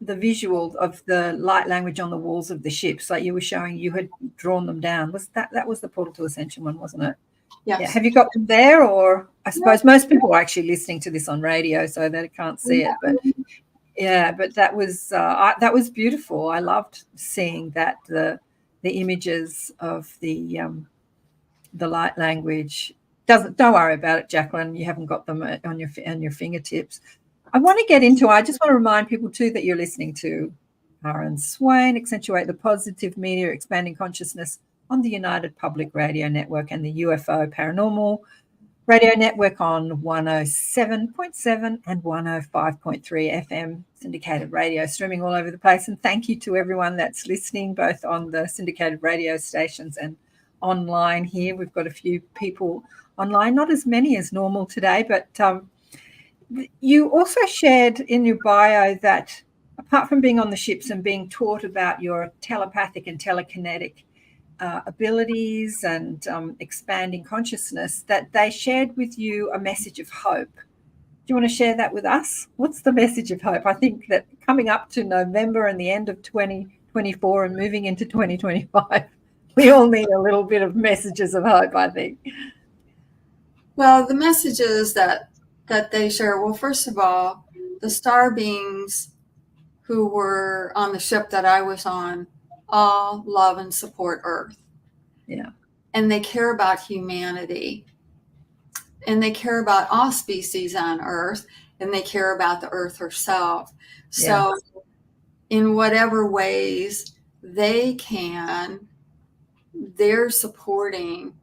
visual of the light language on the walls of the ships. Like you were showing, you had drawn them down. Was that was the Portal to Ascension one, wasn't it? Yes. Yeah. Have you got them there? Or I suppose most people are actually listening to this on radio, so they can't see it. But yeah, but that was beautiful. I loved seeing that the images of the light language. Don't worry about it, Jacquelin. You haven't got them on your fingertips. I just want to remind people too that you're listening to Karen Swain, Accentuate the Positive Media, Expanding Consciousness on the United Public Radio Network and the UFO Paranormal Radio Network on 107.7 and 105.3 FM syndicated radio, streaming all over the place. And thank you to everyone that's listening, both on the syndicated radio stations and online here. We've got a few people online, not as many as normal today, but you also shared in your bio that apart from being on the ships and being taught about your telepathic and telekinetic abilities and expanding consciousness, that they shared with you a message of hope. Do you want to share that with us? What's the message of hope? I think that coming up to November and the end of 2024 and moving into 2025, we all need a little bit of messages of hope, I think. Well, the messages that they share, well, first of all, the star beings who were on the ship that I was on all love and support Earth. Yeah. And they care about humanity. And they care about all species on Earth. And they care about the Earth herself. So in whatever ways they can, they're supporting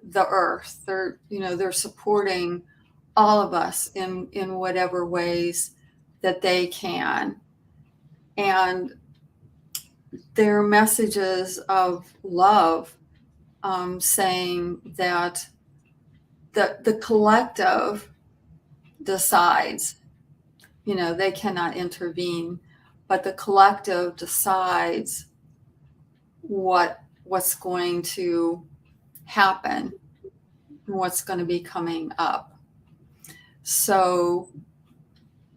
the Earth. They're supporting all of us in whatever ways that they can. And their messages of love, saying that the collective decides, they cannot intervene, but the collective decides what's going to happen and what's going to be coming up. So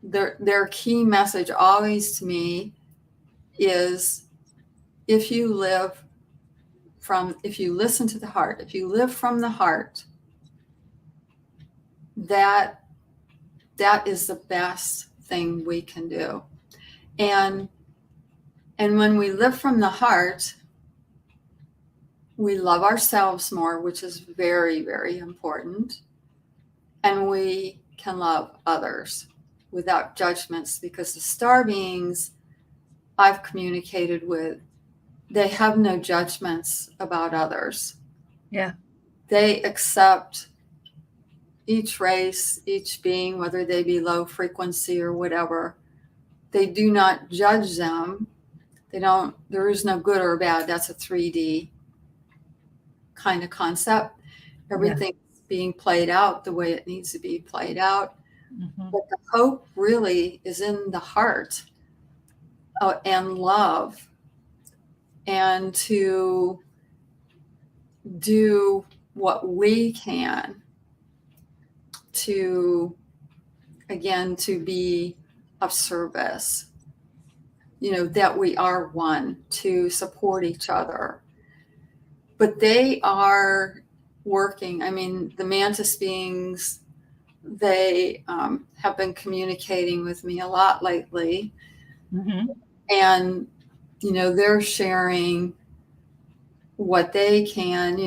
their key message always to me is, if you listen to the heart, if you live from the heart, that is the best thing we can do. And when we live from the heart, we love ourselves more, which is very, very important. And we can love others without judgments, because the star beings I've communicated with, they have no judgments about others. Yeah. They accept each race, each being, whether they be low frequency or whatever. They do not judge them. There is no good or bad. That's a 3D kind of concept. Everything's being played out the way it needs to be played out. Mm-hmm. But the hope really is in the heart and love, and to do what we can to, again, to be of service, that we are one, to support each other. But they are working. I mean, the mantis beings, they have been communicating with me a lot lately. Mm-hmm. And, they're sharing what they can.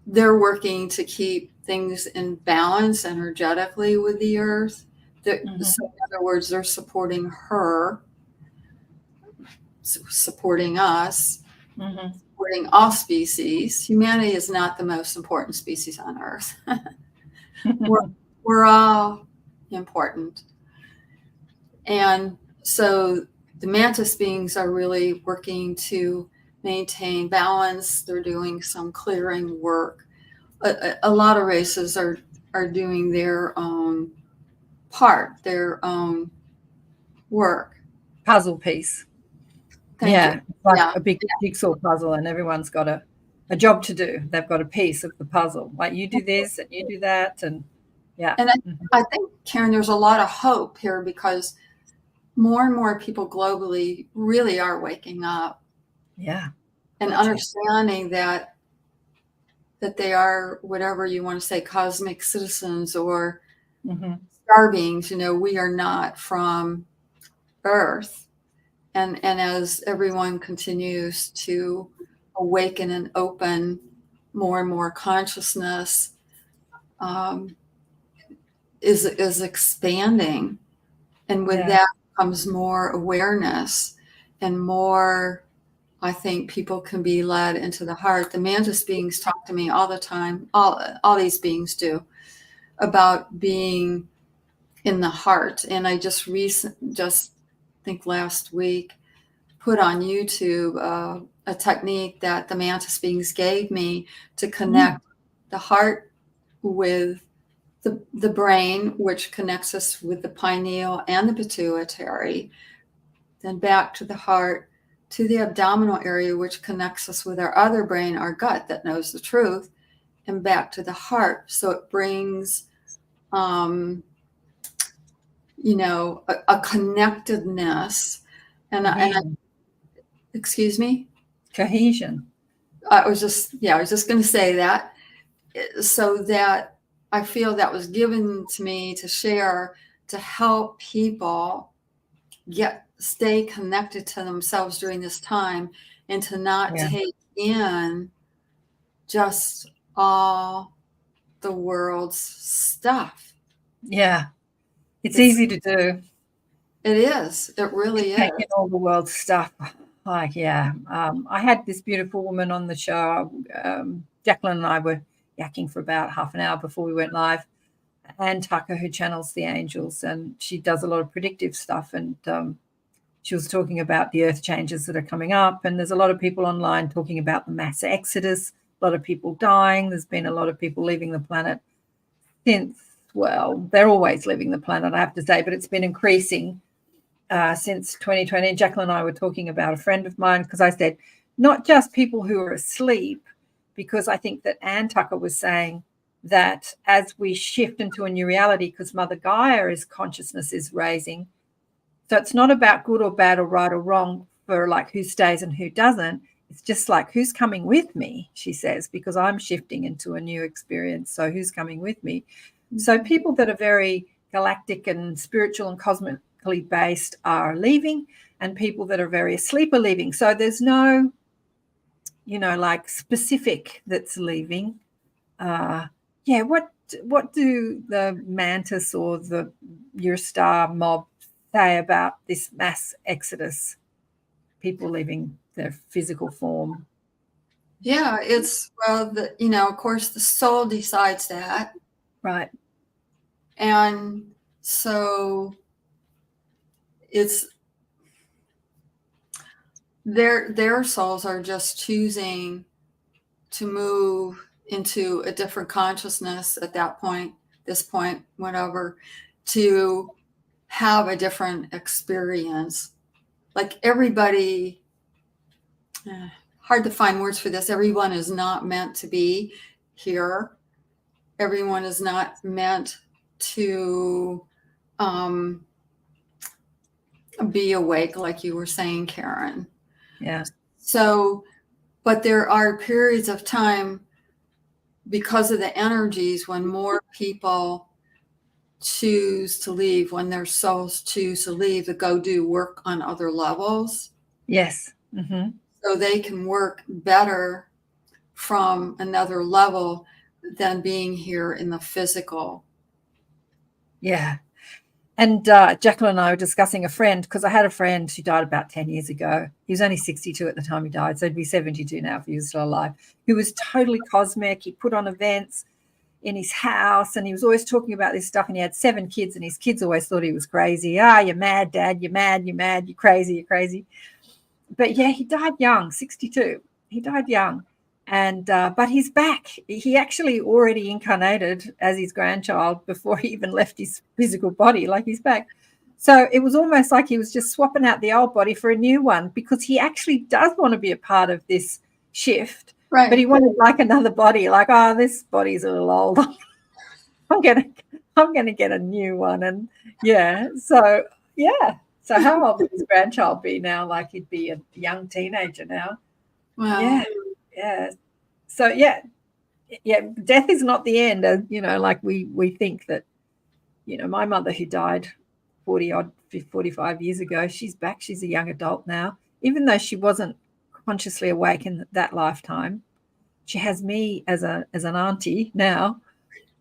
They're working to keep things in balance energetically with the earth. Mm-hmm. So in other words, they're supporting her, supporting us, Mm-hmm. supporting all species. Humanity is not the most important species on earth. we're all important. And so the mantis beings are really working to maintain balance. They're doing some clearing work. A lot of races are doing their own part, their own work. Puzzle piece. Thank you. Like Yeah. a big jigsaw puzzle, and everyone's got a job to do. They've got a piece of the puzzle. Like you do this and you do that, and yeah. And I think, Karen, there's a lot of hope here, because more and more people globally really are waking up. Yeah. And understanding that they are, whatever you want to say, cosmic citizens or star beings. We are not from Earth. And as everyone continues to awaken and open more and more consciousness, is expanding. And with that comes more awareness and more, I think, people can be led into the heart. The mantis beings talk to me all the time. All these beings do, about being in the heart. And I just think last week put on YouTube a technique that the mantis beings gave me to connect the heart with the brain, which connects us with the pineal and the pituitary, then back to the heart, to the abdominal area, which connects us with our other brain, our gut that knows the truth, and back to the heart. So it brings, a connectedness. Excuse me? Cohesion. I was just going to say that, so that I feel that was given to me to share, to help people stay connected to themselves during this time, and to not take in just all the world's stuff. Yeah. It's easy to do. It is. It really is. Taking all the world's stuff. Like, I had this beautiful woman on the show. Jacquelin and I were yakking for about half an hour before we went live. Anne Tucker, who channels the angels, and she does a lot of predictive stuff. And she was talking about the earth changes that are coming up. And there's a lot of people online talking about the mass exodus, a lot of people dying. There's been a lot of people leaving the planet since, well, they're always leaving the planet, I have to say, but it's been increasing since 2020. Jacquelin and I were talking about a friend of mine, because I said, not just people who are asleep, because I think that Anne Tucker was saying that as we shift into a new reality, because Mother Gaia's consciousness is raising, so it's not about good or bad or right or wrong for like who stays and who doesn't. It's just like, who's coming with me, she says, because I'm shifting into a new experience. So who's coming with me? So people that are very galactic and spiritual and cosmically based are leaving, and people that are very asleep are leaving. So there's no, like specific that's leaving. What do the mantis or your star mob say about this mass exodus, people leaving their physical form? Yeah, it's, well, of course, the soul decides that. Right. And so it's their souls are just choosing to move into a different consciousness at that point, this point, whatever, to have a different experience. Like everybody, hard to find words for this. Everyone is not meant to be here. Everyone is not meant to be awake, like you were saying, Karen. Yeah. So, but there are periods of time because of the energies when more people choose to leave, when their souls choose to leave to go do work on other levels. Yes. Mm-hmm. So they can work better from another level than being here in the physical. Yeah. And Jacquelin and I were discussing a friend, because I had a friend who died about 10 years ago. He was only 62 at the time he died, so he'd be 72 now if he was still alive. He was totally cosmic. He put on events in his house, and he was always talking about this stuff, and he had 7 kids, and his kids always thought he was crazy. You're mad, Dad. You're mad. You're mad. You're crazy. You're crazy. But, yeah, he died young, 62. He died young. And but he's back. He actually already incarnated as his grandchild before he even left his physical body. Like, he's back. So it was almost like he was just swapping out the old body for a new one, because he actually does want to be a part of this shift. Right. But he wanted like another body. Like, oh, this body's a little old. I'm gonna get a new one. And yeah. So yeah. So how old would his grandchild be now? Like, he'd be a young teenager now. Wow. Yeah. Yeah. So yeah, death is not the end, as like we think that, my mother, who died 45 years ago, she's back. She's a young adult now, even though she wasn't consciously awake in that lifetime. She has me as an auntie now,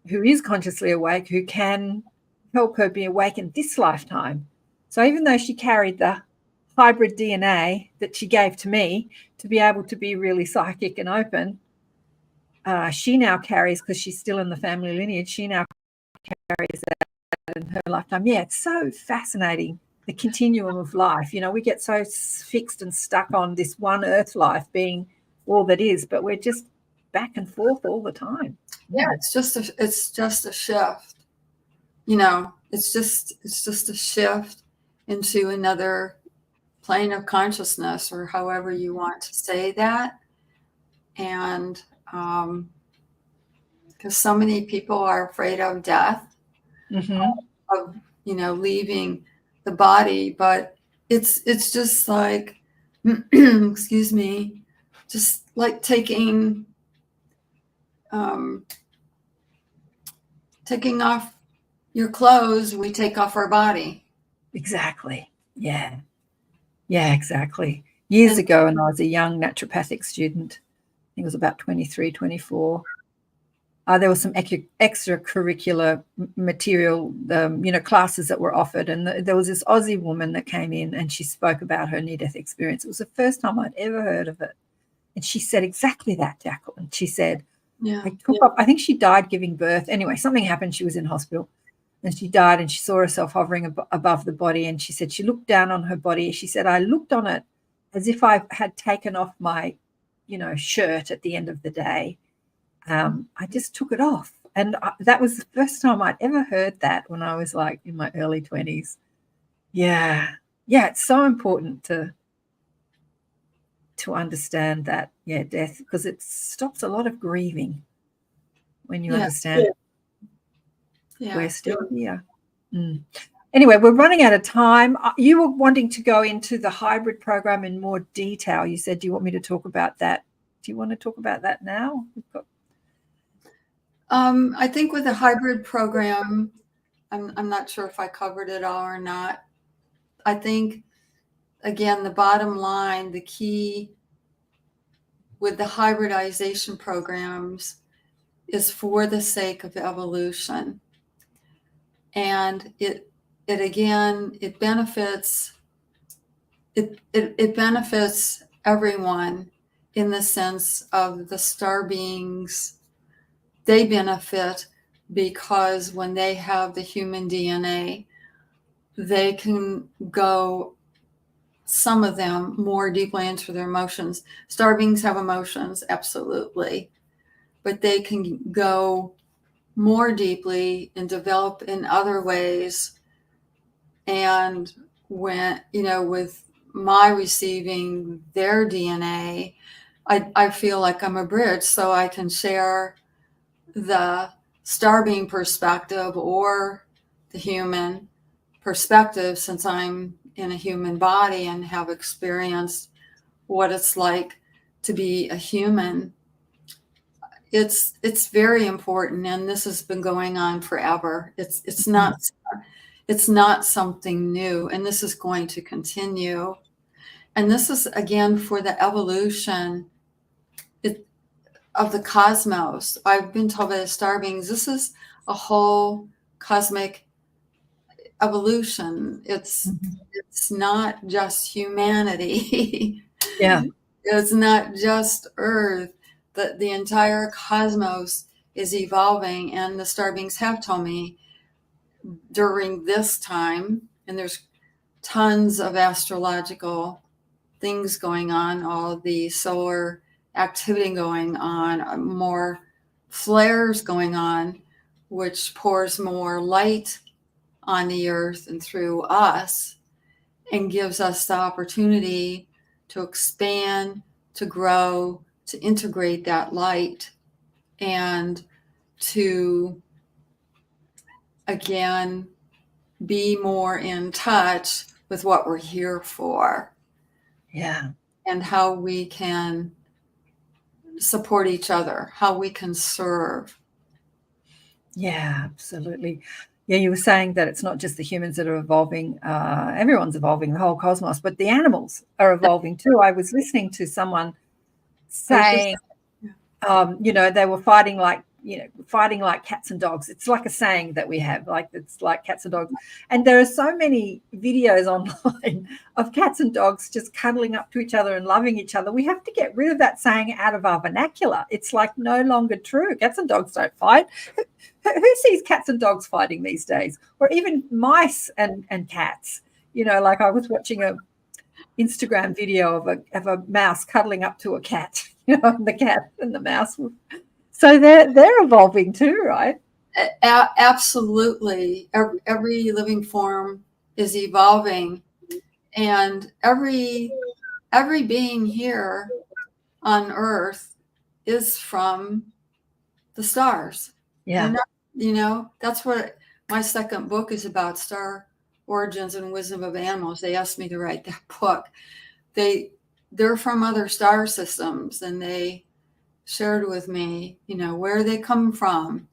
who is consciously awake, who can help her be awake in this lifetime. So even though she carried the hybrid DNA that she gave to me to be able to be really psychic and open, she now carries, because she's still in the family lineage, she now carries that in her lifetime. Yeah, it's so fascinating, the continuum of life. We get so fixed and stuck on this one earth life being all that is, but we're just back and forth all the time. Yeah, it's just a shift. It's just a shift into another plane of consciousness, or however you want to say that. And because so many people are afraid of death, of leaving the body, but it's just like excuse me, just like taking off your clothes. We take off our body. Exactly. Yeah, exactly. Years ago, when I was a young naturopathic student, I think it was about 23, 24, there was some extracurricular material, classes that were offered. And there was this Aussie woman that came in, and she spoke about her near-death experience. It was the first time I'd ever heard of it. And she said exactly that, Jacquelin. She said, I think she died giving birth. Anyway, something happened. She was in hospital. And she died, and she saw herself hovering above the body. And she said she looked down on her body. She said, I looked on it as if I had taken off my, shirt at the end of the day. I just took it off. And that was the first time I'd ever heard that, when I was like in my early 20s. Yeah. Yeah, it's so important to understand that, death, because it stops a lot of grieving when you understand we're still here. Anyway, we're running out of time. You were wanting to go into the hybrid program in more detail. You said, do you want me to talk about that? Do you want to talk about that now? I think with the hybrid program, I'm not sure if I covered it all or not. I think, again, the bottom line, the key with the hybridization programs is for the sake of evolution. And it benefits everyone, in the sense of the star beings. They benefit because when they have the human DNA, they can go, some of them, more deeply into their emotions. Star beings have emotions, absolutely. but they can go more deeply and develop in other ways. And when, with my receiving their DNA, I feel like I'm a bridge, so I can share the star being perspective or the human perspective, since I'm in a human body and have experienced what it's like to be a human. It's very important, and this has been going on forever. It's not something new, and this is going to continue. And this is, again, for the evolution of the cosmos. I've been told by the star beings, this is a whole cosmic evolution. It's not just humanity. Yeah. It's not just Earth. The entire cosmos is evolving, and the star beings have told me during this time, and there's tons of astrological things going on, all the solar activity going on, more flares going on, which pours more light on the earth and through us, and gives us the opportunity to expand, to grow, to integrate that light, and to, again, be more in touch with what we're here for. Yeah. And how we can support each other, how we can serve. Yeah, absolutely. Yeah, you were saying that it's not just the humans that are evolving. Everyone's evolving, the whole cosmos, but the animals are evolving too. I was listening to someone saying, they were fighting like cats and dogs. It's like a saying that we have, like it's like cats and dogs. And there are so many videos online of cats and dogs just cuddling up to each other and loving each other. We have to get rid of that saying out of our vernacular. It's like no longer true. Cats and dogs don't fight. Who sees cats and dogs fighting these days? Or even mice and cats. Like I was watching a Instagram video of a mouse cuddling up to a cat, and the cat and the mouse. So they're evolving too, right? Absolutely. Every living form is evolving, and every being here on Earth is from the stars. Yeah. That's what my second book is about, Star Origins and Wisdom of Animals. They asked me to write that book. They're from other star systems, and they shared with me, where they come from,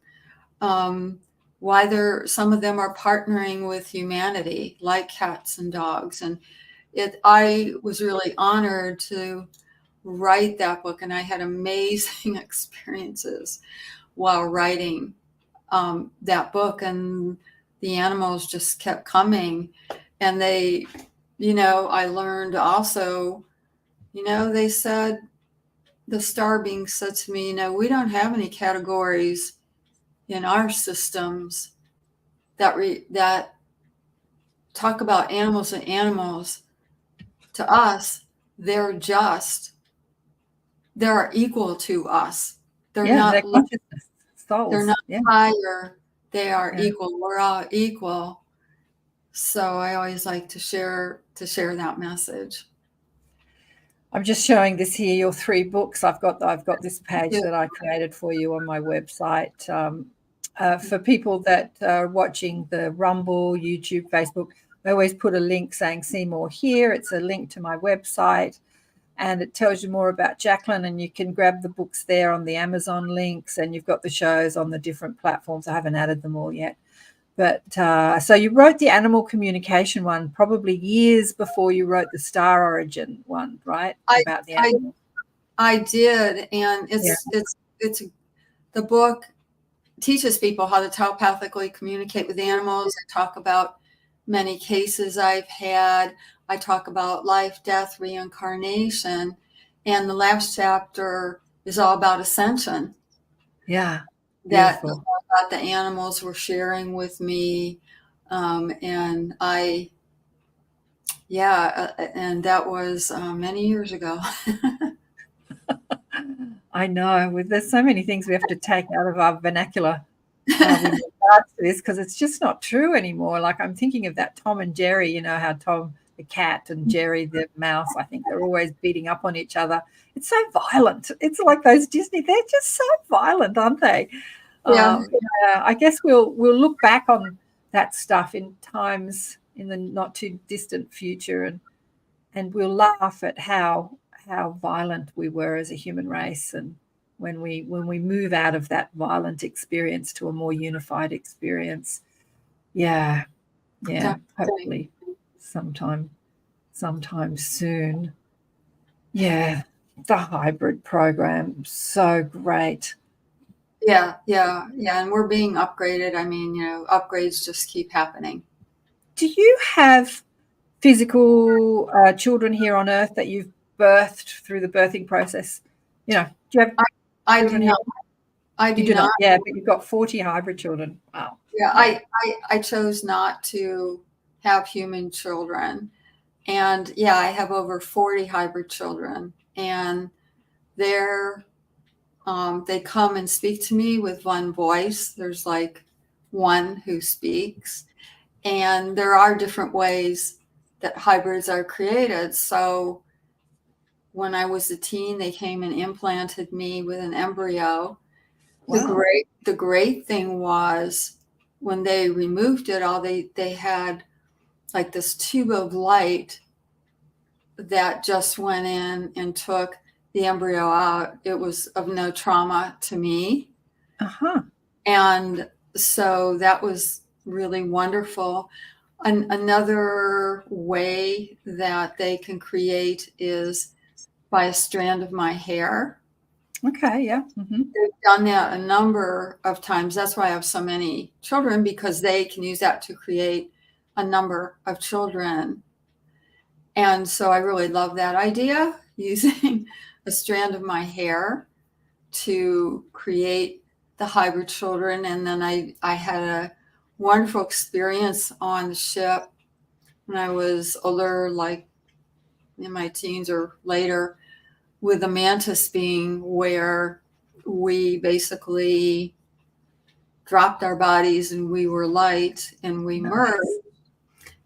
why some of them are partnering with humanity, like cats and dogs. And I was really honored to write that book, and I had amazing experiences while writing that book, and the animals just kept coming. And they, I learned also, they said, the star being said to me, we don't have any categories in our systems that talk about animals and animals. To us, they're equal to us. They're not souls. They're not higher. They are equal. We're all equal. So I always like to share that message. I'm just showing this here, your 3 books. I've got this page that I created for you on my website. For people that are watching the Rumble, YouTube, Facebook, I always put a link saying see more here. It's a link to my website, and it tells you more about Jacquelin, and you can grab the books there on the Amazon links, and you've got the shows on the different platforms. I haven't added them all yet. But so you wrote the animal communication one probably years before you wrote the star origin one, right? About the animals. I did, and it's the book teaches people how to telepathically communicate with animals. I talk about many cases I've had. I talk about life, death, reincarnation, and the last chapter is all about ascension. Yeah. That the animals were sharing with me, and and that was many years ago. I know. There's so many things we have to take out of our vernacular with regards to this, because it's just not true anymore. Like, I'm thinking of that Tom and Jerry, you know, how Tom the cat and Jerry the mouse, I think they're always beating up on each other. It's so violent. It's like those Disney, they're just so violent, aren't they? Yeah. Yeah, I guess we'll look back on that stuff in times in the not too distant future, and we'll laugh at how violent we were as a human race, and when we move out of that violent experience to a more unified experience. Yeah, hopefully sometime soon. Yeah, the hybrid program, so great. Yeah. And we're being upgraded. I mean, upgrades just keep happening. Do you have physical children here on Earth that you've birthed through the birthing process? Do you have I do not. I do not. Yeah, but you've got 40 hybrid children. Wow. Yeah, I chose not to have human children. And yeah, I have over 40 hybrid children, and they come and speak to me with one voice. There's like one who speaks, and there are different ways that hybrids are created. So when I was a teen, they came and implanted me with an embryo. Wow. The great thing was when they removed it, they had like this tube of light that just went in and took the embryo out. It was of no trauma to me. Uh-huh. And so that was really wonderful. Another way that they can create is by a strand of my hair. Okay, yeah. Mm-hmm. They've done that a number of times. That's why I have so many children, because they can use that to create a number of children. And so I really love that idea, using a strand of my hair to create the hybrid children. And then I had a wonderful experience on the ship when I was older, like in my teens or later, with a mantis being, where we basically dropped our bodies and we were light and we merged.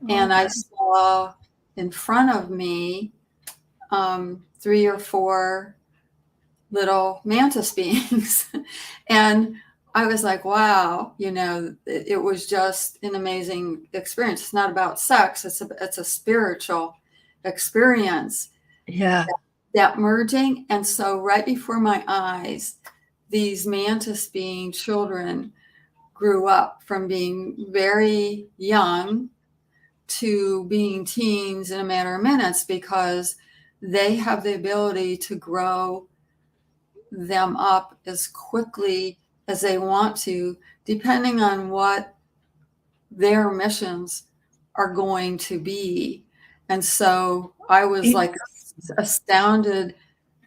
And I saw in front of me 3 or 4 little mantis beings. And I was like, wow, it was just an amazing experience. It's not about sex. It's a spiritual experience. Yeah. That merging. And so right before my eyes, these mantis being children grew up from being very young to being teens in a matter of minutes, because they have the ability to grow them up as quickly as they want to, depending on what their missions are going to be. And so I was like astounded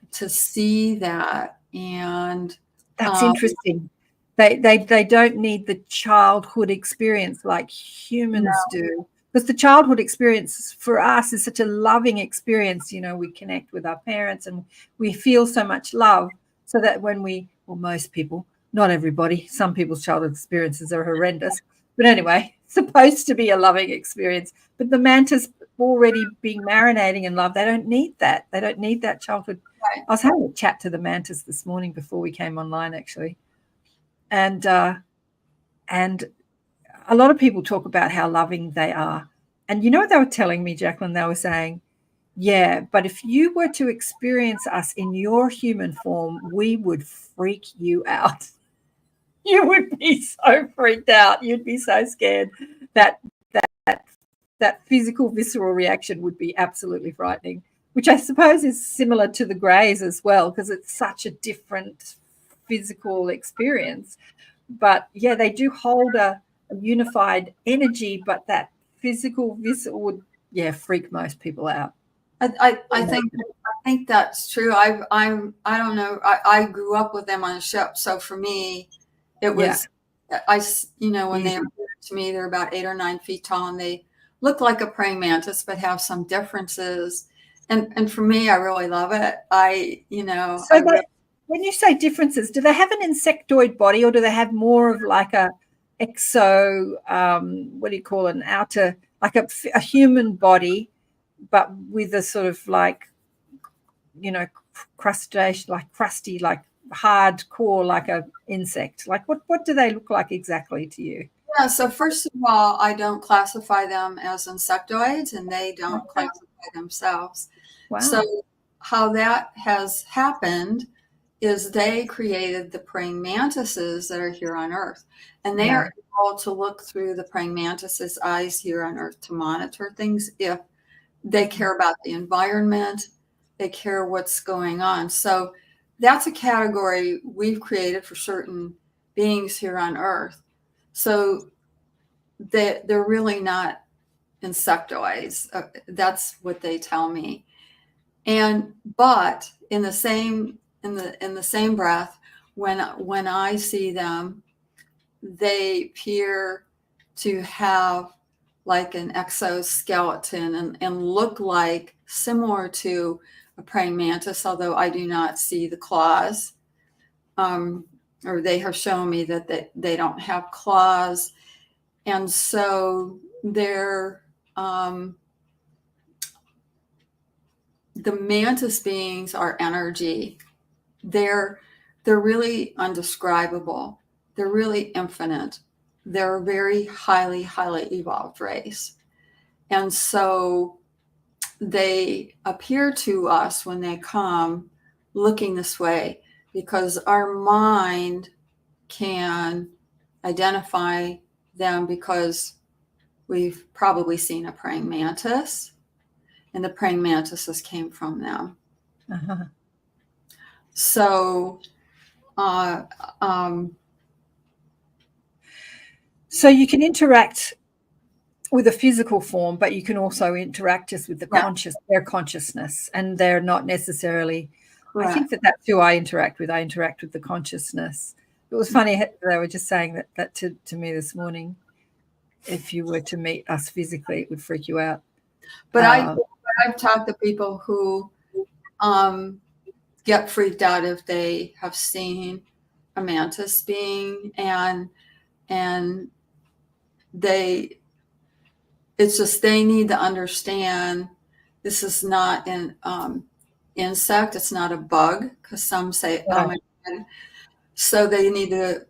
to see that. And that's interesting. They don't need the childhood experience like humans do, because the childhood experience for us is such a loving experience. We connect with our parents and we feel so much love, so that when most people, not everybody, some people's childhood experiences are horrendous, but anyway, it's supposed to be a loving experience. But the mantis already being marinating in love, they don't need that. They don't need that childhood. Right. I was having a chat to the mantis this morning before we came online, actually. And a lot of people talk about how loving they are. And you know what they were telling me, Jacquelin? They were saying, yeah, but if you were to experience us in your human form, we would freak you out. You would be so freaked out. You'd be so scared. That physical, visceral reaction would be absolutely frightening, which I suppose is similar to the greys as well, because it's such a different physical experience. But yeah, they do hold a unified energy, but that physical, visceral would, freak most people out. I think that's true. I don't know. I grew up with them on a ship, so for me, it was when they appeared to me, they're about 8 or 9 feet tall, and they look like a praying mantis, but have some differences. And for me, I really love it. when you say differences, do they have an insectoid body, or do they have more of like a exo, what do you call it, an outer, like a human body, but with a sort of like, crustation, like crusty, like hard core, like a insect? Like what do they look like exactly to you? Yeah, so first of all, I don't classify them as insectoids, and they don't classify themselves. Wow. So how that has happened is they created the praying mantises that are here on Earth, and they are able to look through the praying mantis's eyes here on Earth to monitor things if they care about the environment, they care what's going on. So that's a category we've created for certain beings here on Earth. So they're really not insectoids. That's what they tell me. But in the same breath, when I see them, they appear to have like an exoskeleton and look like similar to a praying mantis, although I do not see the claws. Or they have shown me that they don't have claws. And so they're the mantis beings are energy. They're really undescribable. They're really infinite. They're a very highly evolved race. And so they appear to us when they come looking this way because our mind can identify them because we've probably seen a praying mantis, and the praying mantises came from them. Uh-huh. So, so you can interact with a physical form, but you can also interact just with their consciousness, and they're not necessarily. Correct. I think that's who I interact with. I interact with the consciousness. It was funny, they were just saying that to me this morning. If you were to meet us physically, it would freak you out. But I've talked to people who get freaked out if they have seen a mantis being, and it's just they need to understand this is not an insect, it's not a bug, because some say, oh my God. So they need to,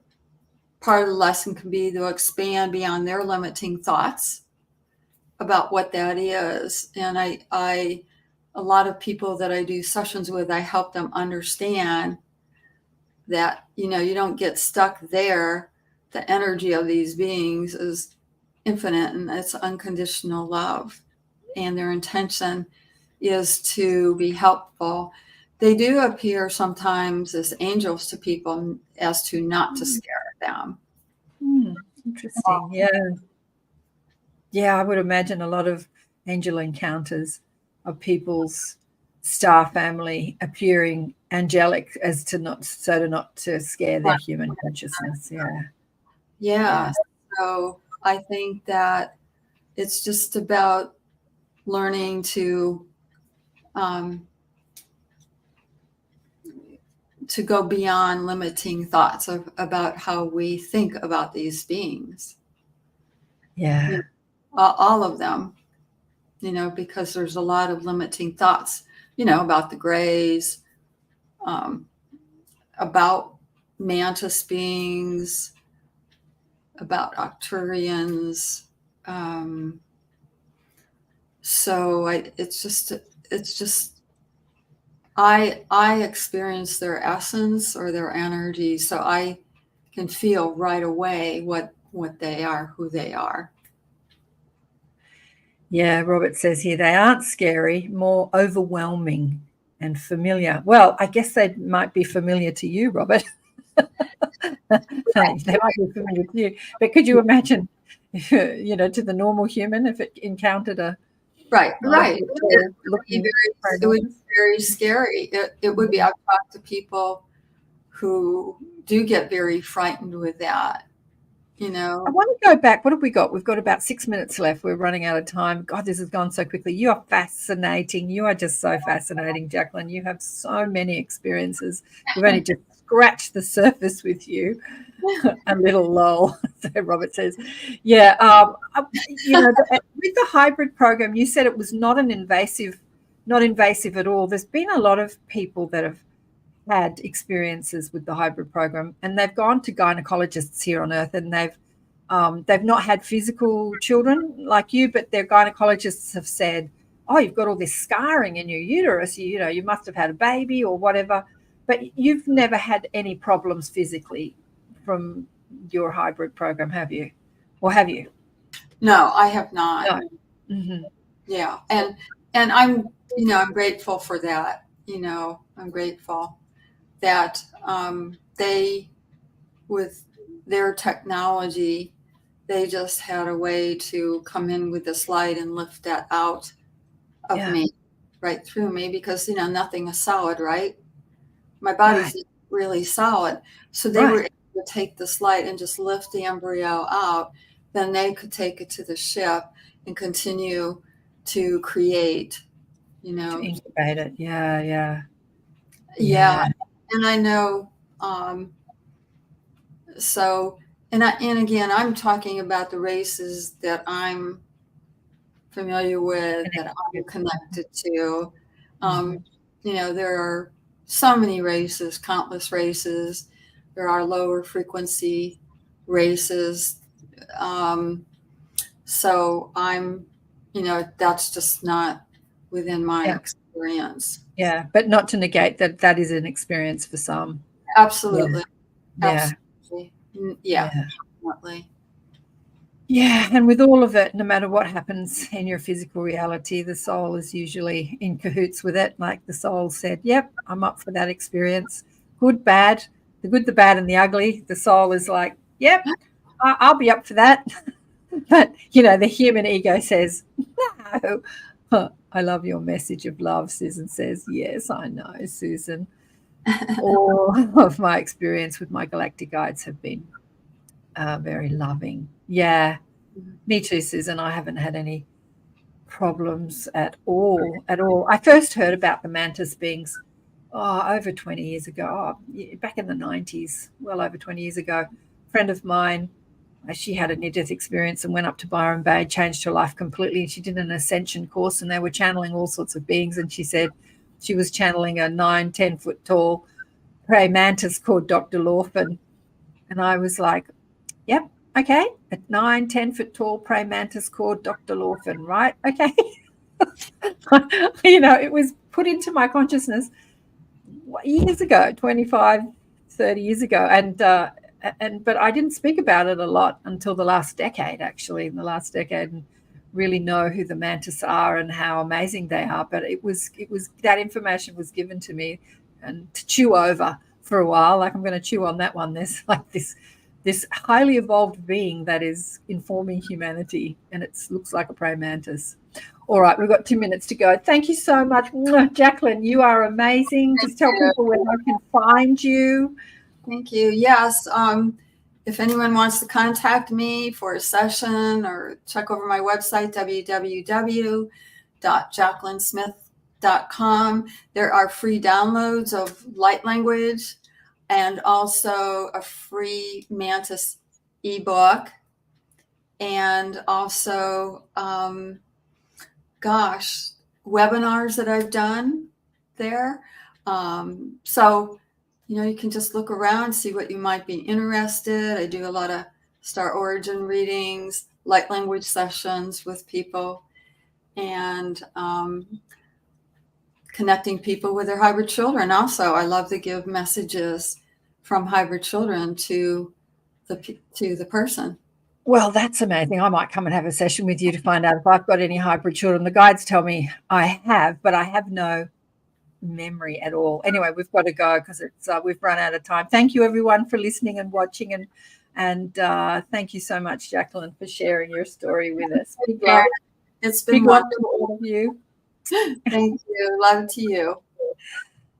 part of the lesson can be to expand beyond their limiting thoughts about what that is. And a lot of people that I do sessions with, I help them understand that, you don't get stuck there. The energy of these beings is infinite, and it's unconditional love. And their intention is to be helpful. They do appear sometimes as angels to people as to not to scare them. Interesting. Yeah, I would imagine a lot of angel encounters of people's star family appearing angelic as to not to scare their human consciousness. Yeah. So I think that it's just about learning to go beyond limiting thoughts about how we think about these beings. Yeah. All of them, because there's a lot of limiting thoughts, about the Greys, about mantis beings, about Arcturians. So it's just I experience their essence or their energy, so I can feel right away what they are, who they are. Yeah, Robert says here, they aren't scary, more overwhelming and familiar. Well, I guess they might be familiar to you, Robert. They might be familiar to you. But could you imagine, to the normal human, if it encountered a... Right. It would be very scary. It would be, I've talked to people who do get very frightened with that. you know. I want to go back. What have we got? We've got about 6 minutes left. We're running out of time. God, this has gone so quickly. You are fascinating. You are just so fascinating, Jacquelin. You have so many experiences. We've only just scratched the surface with you. A little lull, so Robert says. Yeah, you know, with the hybrid program, you said it was not invasive at all. There's been a lot of people that have had experiences with the hybrid program, and they've gone to gynecologists here on Earth, and they've not had physical children like you, but their gynecologists have said, "Oh, you've got all this scarring in your uterus. You know, you must have had a baby or whatever." But you've never had any problems physically from your hybrid program, have you? Or have you? No, I have not. No. Mm-hmm. Yeah, and I'm, you know, I'm grateful for that. You know, I'm grateful that they, with their technology, they just had a way to come in with this light and lift that out of me, right through me, because, you know, nothing is solid, right? My body's really solid. So they were able to take this light and just lift the embryo out. Then they could take it to the ship and continue to create, you know. To incubate it. Yeah. And I know, so, and again, I'm talking about the races that I'm familiar with, that I'm connected to. You know, there are so many races, countless races. There are lower frequency races. So I'm, you know, that's just not within my experience. Yeah, but not to negate that is an experience for some. Absolutely. Yeah. Absolutely. Yeah. Definitely. Yeah, and with all of it, no matter what happens in your physical reality, the soul is usually in cahoots with it. Like the soul said, yep, I'm up for that experience. Good, bad, the good, the bad, and the ugly. The soul is like, yep, I'll be up for that. But, you know, the human ego says, no. I love your message of love, Susan says. Yes, I know, Susan. All of my experience with my galactic guides have been very loving. Yeah, me too, Susan. I haven't had any problems at all. I first heard about the mantis beings over 20 years ago, back in the 90s, well over 20 years ago. A friend of mine, she had a near-death experience and went up to Byron Bay, changed her life completely. She did an ascension course, and they were channeling all sorts of beings, and she said she was channeling a 9-10 foot tall prey mantis called Dr. Lawfin. And I was like, yep, okay, a 9-10 foot tall prey mantis called Dr. Lawfin, right? Okay. You know, it was put into my consciousness years ago, 25, 30 years ago. But I didn't speak about it a lot until the last decade, actually, and really know who the mantis are and how amazing they are. But it was that information was given to me and to chew over for a while. Like, I'm going to chew on that one. There's like this highly evolved being that is informing humanity, and it looks like a praying mantis. All right, we've got 2 minutes to go. Thank you so much, Jacquelin. You are amazing. Just tell people where they can find you. Thank you. Yes. If anyone wants to contact me for a session or check over my website, www.jacquelinsmith.com, there are free downloads of light language and also a free mantis ebook, and also, webinars that I've done there. So, you know, you can just look around, see what you might be interested. I do a lot of star origin readings, light language sessions with people, and connecting people with their hybrid children. Also, I love to give messages from hybrid children to the person. Well, that's amazing. I might come and have a session with you to find out if I've got any hybrid children. The guides tell me I have, but I have no memory at all. Anyway, we've got to go because it's we've run out of time. Thank you, everyone, for listening and watching, and thank you so much, Jacquelin, for sharing your story with us. Big love. It's been big love to all of you. Thank you. Love to you.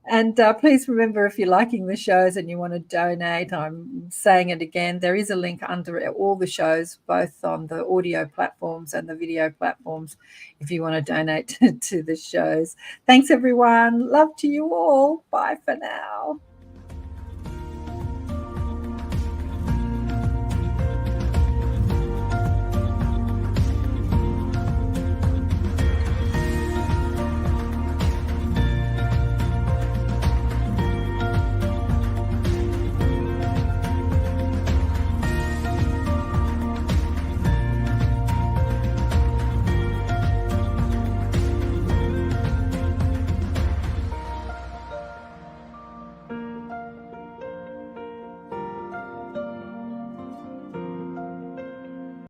And please remember, if you're liking the shows and you want to donate, I'm saying it again, there is a link under all the shows, both on the audio platforms and the video platforms, if you want to donate to the shows. Thanks, everyone. Love to you all. Bye for now.